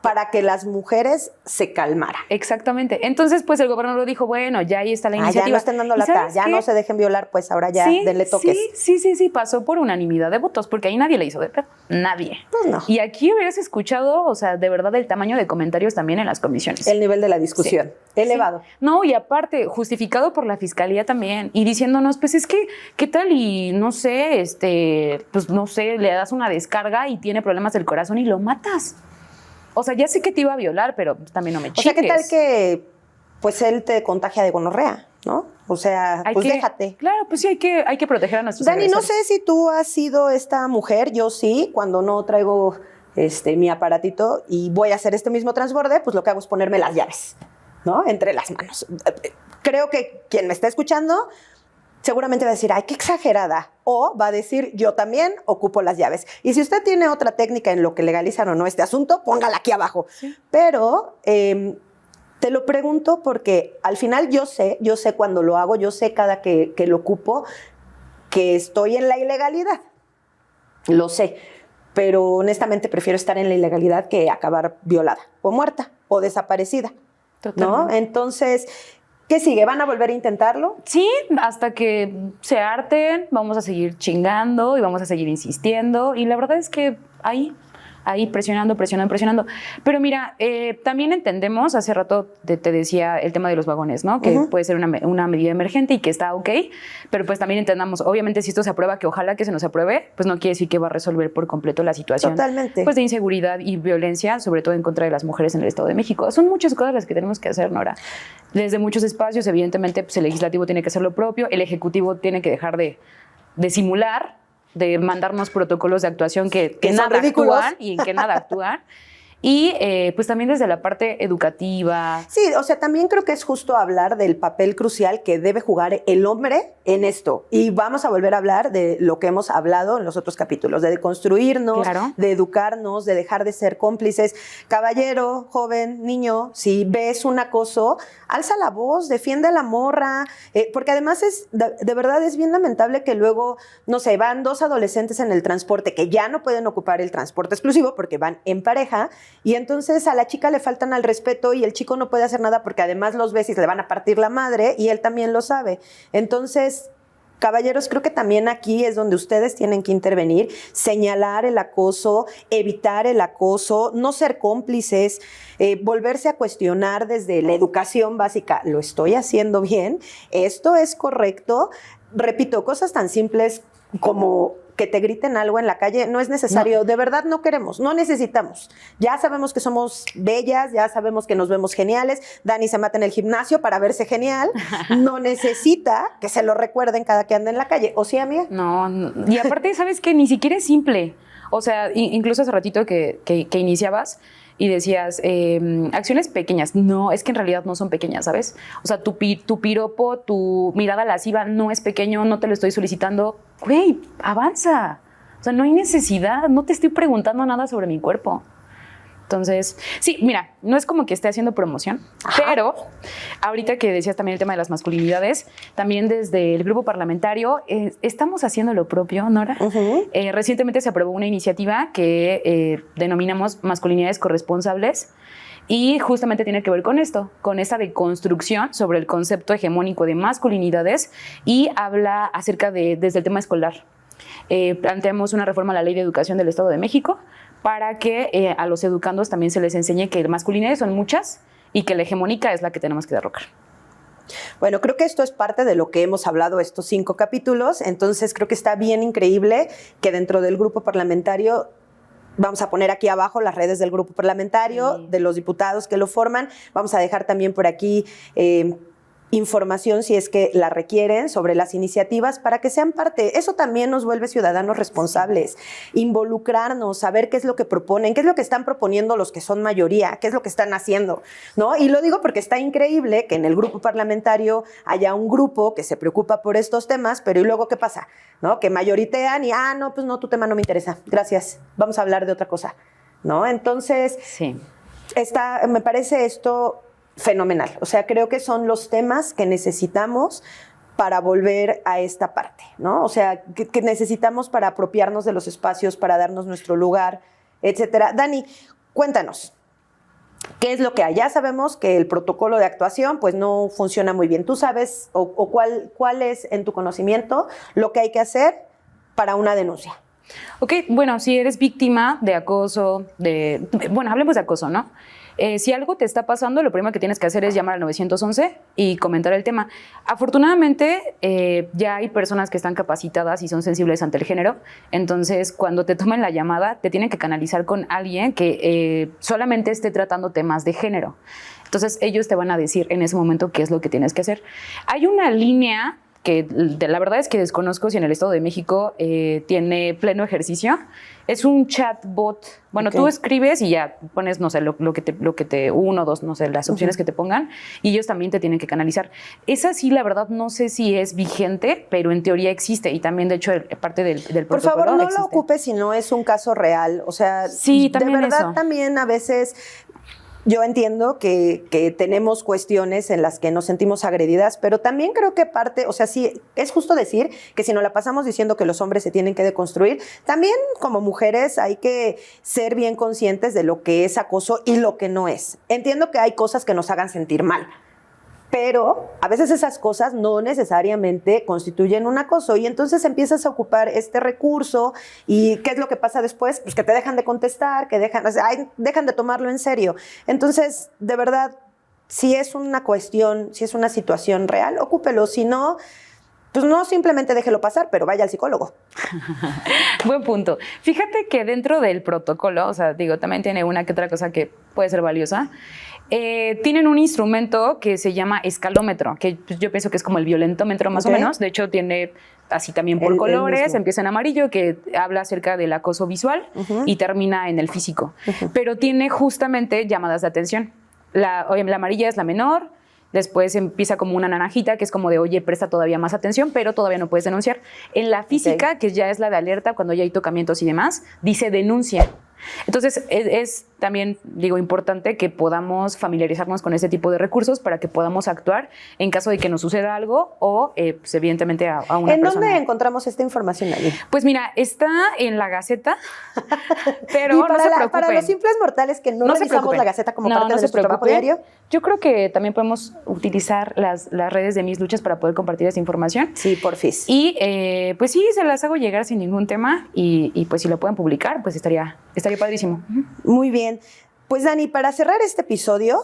para que las mujeres se calmaran. Exactamente. Entonces, pues el gobernador dijo, bueno, ya ahí está la iniciativa. Ya no estén dando lata, ya no se dejen violar, pues ahora ya denle toques. Sí, pasó por unanimidad de votos, porque ahí nadie le hizo de pedo. Nadie. Pues no. Y aquí hubieras escuchado, o sea, de verdad el tamaño de comentarios también en las comisiones. El nivel de la discusión, elevado. Sí. No, y aparte, justificado por la fiscalía también, y diciéndonos, pues es que, ¿qué tal? Y no sé, pues no sé, le das una descarga y tiene problemas del corazón y lo matas. O sea, ya sé que te iba a violar, pero también no me chingues. O sea, ¿qué tal que pues él te contagia de gonorrea, ¿no? O sea, déjate. Claro, pues sí, hay que proteger a nuestros Dani, agresores. no sé si tú has sido esta mujer, yo sí, cuando no traigo mi aparatito y voy a hacer este mismo transborde, pues lo que hago es ponerme las llaves, ¿no? Entre las manos. Creo que quien me está escuchando seguramente va a decir, ay, qué exagerada. O va a decir, yo también ocupo las llaves. Y si usted tiene otra técnica en lo que legalizan o no este asunto, póngala aquí abajo. Sí. Pero te lo pregunto porque al final yo sé cuando lo hago, yo sé cada que lo ocupo, que estoy en la ilegalidad. Lo sé. Pero honestamente prefiero estar en la ilegalidad que acabar violada o muerta o desaparecida. Totalmente. ¿No? Entonces, ¿qué sigue? ¿Van a volver a intentarlo? Sí, hasta que se harten, vamos a seguir chingando y vamos a seguir insistiendo. Y la verdad es que ahí presionando. Pero mira, también entendemos, hace rato te decía el tema de los vagones, ¿no? Que puede ser una medida emergente y que está ok, pero pues también entendamos, obviamente si esto se aprueba, que ojalá que se nos apruebe, pues no quiere decir que va a resolver por completo la situación. Totalmente. Pues de inseguridad y violencia, sobre todo en contra de las mujeres en el Estado de México. Son muchas cosas las que tenemos que hacer, Nora. Desde muchos espacios, evidentemente, pues el legislativo tiene que hacer lo propio, el ejecutivo tiene que dejar de simular, de mandarnos protocolos de actuación que nada actúan y en que nada actúan. y pues también desde la parte educativa. Sí, o sea, también creo que es justo hablar del papel crucial que debe jugar el hombre en esto. Y vamos a volver a hablar de lo que hemos hablado en los otros capítulos, de deconstruirnos, Claro. de educarnos, de dejar de ser cómplices. Caballero, joven, niño, si ves un acoso, alza la voz, defiende a la morra, porque además de verdad es bien lamentable que luego, no sé, van dos adolescentes en el transporte que ya no pueden ocupar el transporte exclusivo porque van en pareja, y entonces a la chica le faltan al respeto y el chico no puede hacer nada porque además los ves y le van a partir la madre y él también lo sabe. Entonces, caballeros, creo que también aquí es donde ustedes tienen que intervenir, señalar el acoso, evitar el acoso, no ser cómplices, volverse a cuestionar desde la educación básica. ¿Lo estoy haciendo bien? ¿Esto es correcto? Repito, cosas tan simples como que te griten algo en la calle no es necesario, no. De verdad no queremos, no necesitamos. Ya sabemos que somos bellas, ya sabemos que nos vemos geniales. Dani se mata en el gimnasio para verse genial, no necesita que se lo recuerden cada que anda en la calle. ¿O sí, amiga? No, y aparte, ¿sabes qué? Ni siquiera es simple. O sea, incluso hace ratito que iniciabas y decías, acciones pequeñas. No, es que en realidad no son pequeñas, ¿sabes? O sea, tu piropo, tu mirada lasciva no es pequeño, no te lo estoy solicitando. Güey, avanza. O sea, no hay necesidad, no te estoy preguntando nada sobre mi cuerpo. Entonces, sí, mira, no es como que esté haciendo promoción, pero ahorita que decías también el tema de las masculinidades, también desde el grupo parlamentario estamos haciendo lo propio, Nora. Recientemente se aprobó una iniciativa que denominamos masculinidades corresponsables y justamente tiene que ver con esto, con esa deconstrucción sobre el concepto hegemónico de masculinidades y habla acerca desde el tema escolar. Planteamos una reforma a la Ley de Educación del Estado de México para que a los educandos también se les enseñe que masculinidades son muchas y que la hegemónica es la que tenemos que derrocar. Bueno, creo que esto es parte de lo que hemos hablado estos 5 capítulos, entonces creo que está bien increíble que dentro del grupo parlamentario, vamos a poner aquí abajo las redes del grupo parlamentario, de los diputados que lo forman, vamos a dejar también por aquí información si es que la requieren sobre las iniciativas para que sean parte. Eso también nos vuelve ciudadanos responsables. Involucrarnos, saber qué es lo que proponen, qué es lo que están proponiendo los que son mayoría, qué es lo que están haciendo, ¿no? Y lo digo porque está increíble que en el grupo parlamentario haya un grupo que se preocupa por estos temas, pero ¿y luego qué pasa? ¿No? Que mayoritean y, no, pues no, tu tema no me interesa. Gracias, vamos a hablar de otra cosa, ¿no? Entonces, sí. Me parece esto fenomenal. O sea, creo que son los temas que necesitamos para volver a esta parte, ¿no? O sea, que necesitamos para apropiarnos de los espacios, para darnos nuestro lugar, etcétera. Dani, cuéntanos, ¿qué es lo que hay? Ya sabemos que el protocolo de actuación pues no funciona muy bien. ¿Tú sabes o cuál es en tu conocimiento lo que hay que hacer para una denuncia? Ok, bueno, si eres víctima de acoso, bueno, hablemos de acoso, ¿no? Si algo te está pasando, lo primero que tienes que hacer es llamar al 911 y comentar el tema. Afortunadamente, ya hay personas que están capacitadas y son sensibles ante el género, entonces cuando te toman la llamada, te tienen que canalizar con alguien que solamente esté tratando temas de género. Entonces ellos te van a decir en ese momento qué es lo que tienes que hacer. Hay una línea que la verdad es que desconozco si en el Estado de México tiene pleno ejercicio. Es un chatbot. Bueno, tú escribes y ya pones, no sé, lo que te 1, 2, no sé, las opciones que te pongan y ellos también te tienen que canalizar. Esa sí, la verdad, no sé si es vigente, pero en teoría existe y también, de hecho, parte del protocolo Por favor, no existe. lo ocupes si no es un caso real. O sea, sí, también de verdad eso. También a veces... Yo entiendo que tenemos cuestiones en las que nos sentimos agredidas, pero también creo que parte, o sea, sí, es justo decir que si nos la pasamos diciendo que los hombres se tienen que deconstruir, también como mujeres hay que ser bien conscientes de lo que es acoso y lo que no es. Entiendo que hay cosas que nos hagan sentir mal, pero a veces esas cosas no necesariamente constituyen un acoso y entonces empiezas a ocupar este recurso y ¿qué es lo que pasa después? Pues que te dejan de contestar, que dejan de tomarlo en serio. Entonces, de verdad, si es una cuestión, si es una situación real, ocúpelo. Si no, pues no simplemente déjelo pasar, pero vaya al psicólogo. Buen punto. Fíjate que dentro del protocolo, o sea, digo, también tiene una que otra cosa que puede ser valiosa. Tienen un instrumento que se llama escalómetro, que pues, yo pienso que es como el violentómetro más o menos. De hecho, tiene así también por colores, empieza en amarillo, que habla acerca del acoso visual y termina en el físico. Pero tiene justamente llamadas de atención. La amarilla es la menor. Después empieza como una naranjita, que es como de, oye, presta todavía más atención, pero todavía no puedes denunciar. En la física, que ya es la de alerta, cuando ya hay tocamientos y demás, dice denuncia. Entonces, es también, digo, importante que podamos familiarizarnos con ese tipo de recursos para que podamos actuar en caso de que nos suceda algo o, pues, evidentemente, a una persona. ¿En dónde encontramos esta información, Ali? Pues mira, está en la Gaceta, pero no se preocupen. Para los simples mortales que no revisamos la Gaceta como parte de nuestro trabajo diario. Yo creo que también podemos utilizar las redes de Mis Luchas para poder compartir esa información. Sí, porfis. Y pues sí, se las hago llegar sin ningún tema y pues si lo pueden publicar, pues estaría padrísimo. Muy bien. Pues Dani, para cerrar este episodio,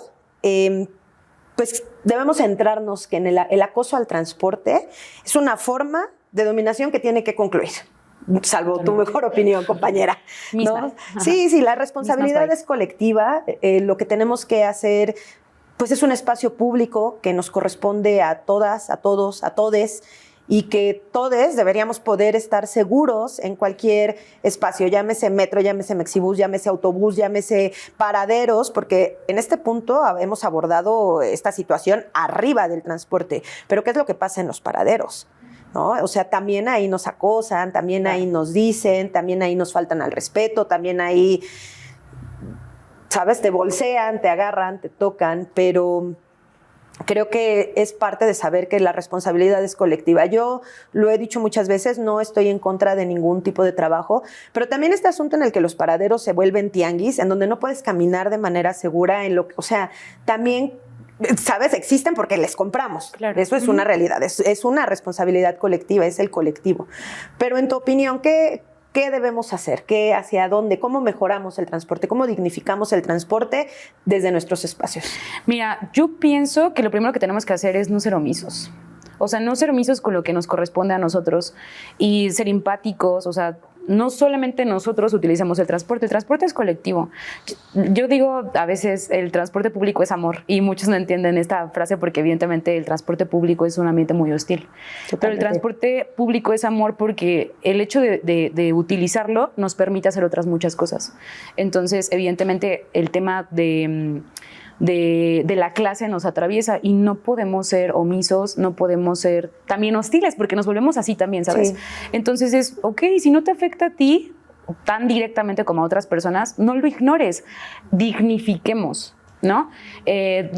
pues debemos centrarnos que en el acoso al transporte es una forma de dominación que tiene que concluir. Salvo tu mejor opinión, compañera, ¿no? Sí, la responsabilidad es colectiva. Lo que tenemos que hacer, pues es un espacio público que nos corresponde a todas, a todos, a todes, y que todos deberíamos poder estar seguros en cualquier espacio, llámese metro, llámese Mexibus, llámese autobús, llámese paraderos, porque en este punto hemos abordado esta situación arriba del transporte. Pero ¿qué es lo que pasa en los paraderos? ¿No? O sea, también ahí nos acosan, también ahí nos dicen, también ahí nos faltan al respeto, también ahí, ¿sabes? Te bolsean, te agarran, te tocan, pero creo que es parte de saber que la responsabilidad es colectiva. Yo lo he dicho muchas veces, no estoy en contra de ningún tipo de trabajo, pero también este asunto en el que los paraderos se vuelven tianguis, en donde no puedes caminar de manera segura, o sea, también, ¿sabes? Existen porque les compramos. Claro. Eso es una realidad, es una responsabilidad colectiva, es el colectivo. Pero en tu opinión, ¿qué debemos hacer? ¿Hacia dónde? ¿Cómo mejoramos el transporte? ¿Cómo dignificamos el transporte desde nuestros espacios? Mira, yo pienso que lo primero que tenemos que hacer es no ser omisos. O sea, no ser omisos con lo que nos corresponde a nosotros y ser empáticos. O sea, no solamente nosotros utilizamos el transporte es colectivo. Yo digo a veces el transporte público es amor y muchos no entienden esta frase porque evidentemente el transporte público es un ambiente muy hostil. Totalmente. Pero el transporte público es amor porque el hecho de utilizarlo nos permite hacer otras muchas cosas. Entonces, evidentemente, el tema de la clase nos atraviesa y no podemos ser omisos, no podemos ser también hostiles porque nos volvemos así también, ¿sabes? Sí. Entonces es, ok, si no te afecta a ti tan directamente como a otras personas, no lo ignores, dignifiquemos, ¿no?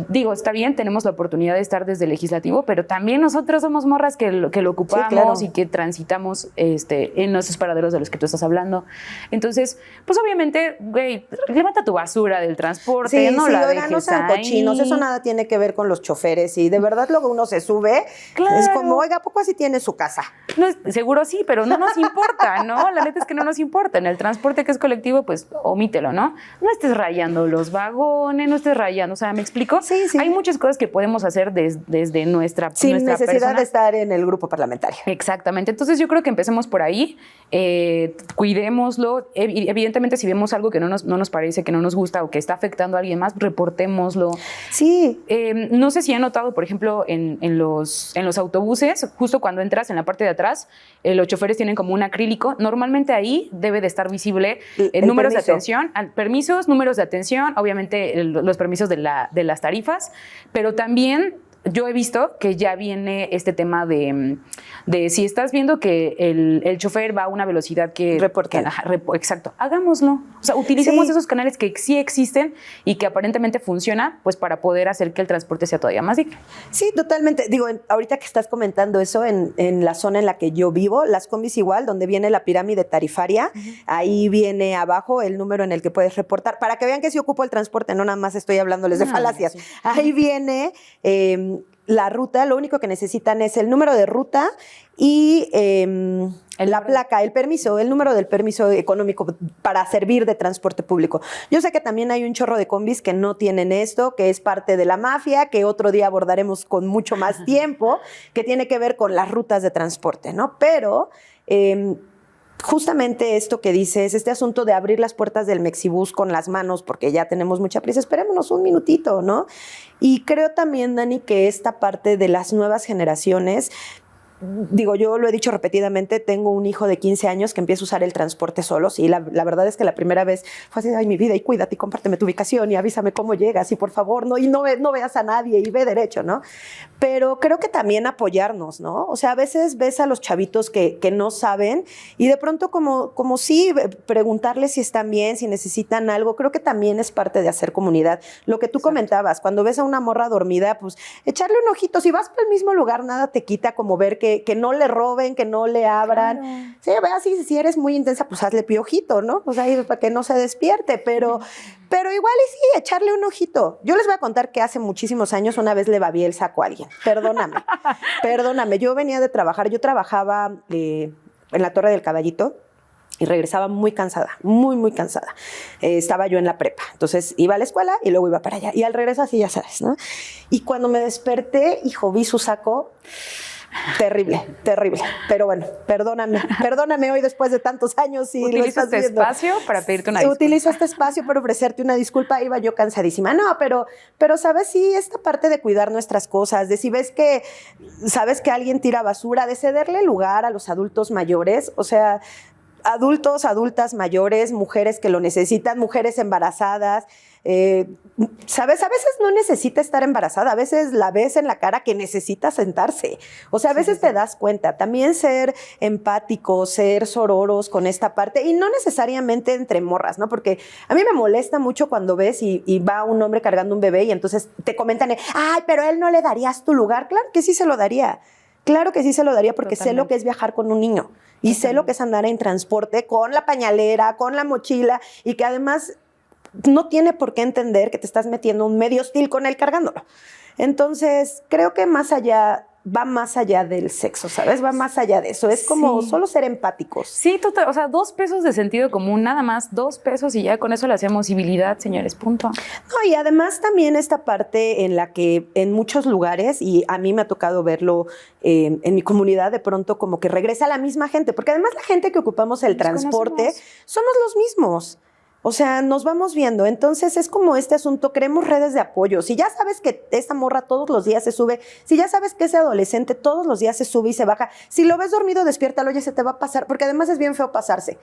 Digo, está bien, tenemos la oportunidad de estar desde el legislativo, pero también nosotros somos morras que lo ocupamos, sí, claro, y que transitamos en esos paraderos de los que tú estás hablando. Entonces, pues obviamente, güey, levanta tu basura del transporte, sí, no sí, la oigan, dejes no sean ahí. cochinos, eso nada tiene que ver con los choferes y de verdad luego uno se sube, claro, es como, oiga, ¿a poco así tiene su casa? No, seguro sí, pero no nos importa, ¿no? La neta es que no nos importa. En el transporte que es colectivo, pues omítelo, ¿no? No estés rayando los vagones, no estés rayando, o sea, ¿me explico? Sí, sí. Hay muchas cosas que podemos hacer desde nuestra sin nuestra necesidad persona. de estar en el grupo parlamentario. Exactamente. Entonces yo creo que empecemos por ahí, cuidémoslo. Evidentemente, si vemos algo que no nos parece, que no nos gusta o que está afectando a alguien más, reportémoslo. Sí. No sé si han notado, por ejemplo, en los autobuses, justo cuando entras en la parte de atrás, los choferes tienen como un acrílico. Normalmente ahí debe de estar visible números de atención, permisos, números de atención, obviamente los permisos de las tarifas, pero también yo he visto que ya viene este tema de si estás viendo que el chofer va a una velocidad que... exacto, hagámoslo. O sea, utilicemos esos canales que sí existen y que aparentemente funcionan, pues para poder hacer que el transporte sea todavía más digno. Sí, totalmente. Digo, ahorita que estás comentando eso, en la zona en la que yo vivo, las combis igual, donde viene la pirámide tarifaria, ahí viene abajo el número en el que puedes reportar, para que vean que sí ocupo el transporte, no nada más estoy hablándoles de falacias. Sí. Ahí viene... la ruta, lo único que necesitan es el número de ruta y la placa, el permiso, el número del permiso económico para servir de transporte público. Yo sé que también hay un chorro de combis que no tienen esto, que es parte de la mafia, que otro día abordaremos con mucho más tiempo, que tiene que ver con las rutas de transporte, ¿no? Pero justamente esto que dices, este asunto de abrir las puertas del Mexibús con las manos, porque ya tenemos mucha prisa, esperémonos un minutito, ¿no? Y creo también, Dani, que esta parte de las nuevas generaciones, digo, yo lo he dicho repetidamente, tengo un hijo de 15 años que empieza a usar el transporte solo. Sí, la verdad es que la primera vez fue así, ay, mi vida, y cuídate, y compárteme tu ubicación, y avísame cómo llegas, y por favor, no, y no veas a nadie, y ve derecho, ¿no? Pero creo que también apoyarnos, ¿no? O sea, a veces ves a los chavitos que no saben, y de pronto como sí, preguntarles si están bien, si necesitan algo, creo que también es parte de hacer comunidad. Lo que tú comentabas, cuando ves a una morra dormida, pues echarle un ojito, si vas para el mismo lugar, nada te quita como ver que no le roben, que no le abran. Claro. Sí, vea, si eres muy intensa, pues hazle piojito, ¿no? Pues ahí para que no se despierte, pero igual y sí, echarle un ojito. Yo les voy a contar que hace muchísimos años una vez le babié el saco a alguien. Perdóname. Yo venía de trabajar, yo trabajaba en la Torre del Caballito, y regresaba muy cansada, muy cansada. Estaba yo en la prepa, entonces iba a la escuela y luego iba para allá. Y al regreso así, ya sabes, ¿no? Y cuando me desperté, hijo, vi su saco. Terrible. Pero bueno, perdóname hoy después de tantos años. Si utilizo este espacio para pedirte una disculpa. Utilizo este espacio para ofrecerte una disculpa. Iba yo cansadísima. No, pero sabes, sí, esta parte de cuidar nuestras cosas, de si sabes que alguien tira basura, de cederle lugar a los adultos mayores, o sea, adultos, adultas mayores, mujeres que lo necesitan, mujeres embarazadas. ¿Sabes? A veces no necesita estar embarazada, a veces la ves en la cara que necesita sentarse. O sea, a veces te das cuenta. También ser empáticos, ser sororos con esta parte, y no necesariamente entre morras, ¿no? Porque a mí me molesta mucho cuando ves y va un hombre cargando un bebé y entonces te comentan, ay, pero él no le darías tu lugar. Claro que sí se lo daría. Claro que sí se lo daría porque sé lo que es viajar con un niño y sé lo que es andar en transporte con la pañalera, con la mochila, y que además no tiene por qué entender que te estás metiendo un medio hostil con él cargándolo. Entonces, creo que va más allá del sexo, ¿sabes? Va más allá de eso. Es como solo ser empáticos. Sí, total. O sea, 2 pesos de sentido común, nada más, 2 pesos y ya con eso le hacemos civilidad, señores, punto. No, y además también esta parte en la que en muchos lugares, y a mí me ha tocado verlo en mi comunidad, de pronto como que regresa la misma gente, porque además la gente que ocupamos el transporte somos los mismos. O sea, nos vamos viendo. Entonces es como este asunto, creemos redes de apoyo. Si ya sabes que esa morra todos los días se sube, si ya sabes que ese adolescente todos los días se sube y se baja, si lo ves dormido, despiértalo, ya se te va a pasar, porque además es bien feo pasarse.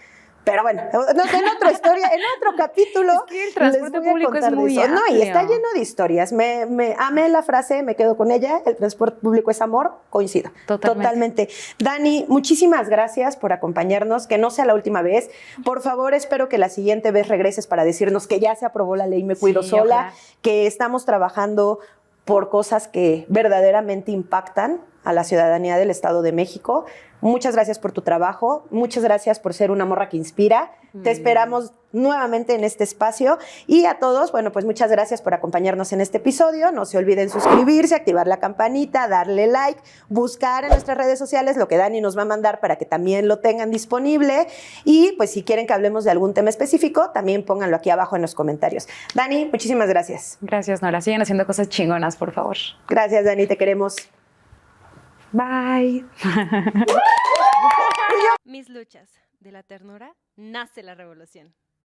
Pero bueno, en otra historia, en otro capítulo. Es que el transporte público es muy amplio. No, y está lleno de historias. Me amé la frase, me quedo con ella. El transporte público es amor, coincido. Totalmente. Dani, muchísimas gracias por acompañarnos. Que no sea la última vez. Por favor, espero que la siguiente vez regreses para decirnos que ya se aprobó la ley Me Cuido Sola, ojalá. Que estamos trabajando por cosas que verdaderamente impactan a la ciudadanía del Estado de México. Muchas gracias por tu trabajo, muchas gracias por ser una morra que inspira. Te esperamos nuevamente en este espacio. Y a todos, bueno, pues muchas gracias por acompañarnos en este episodio. No se olviden suscribirse, activar la campanita, darle like, buscar en nuestras redes sociales lo que Dani nos va a mandar para que también lo tengan disponible. Y pues si quieren que hablemos de algún tema específico, también pónganlo aquí abajo en los comentarios. Dani, muchísimas gracias. Gracias, Nora. Sigan haciendo cosas chingonas, por favor. Gracias, Dani, te queremos. Bye. Mis luchas. De la ternura nace la revolución.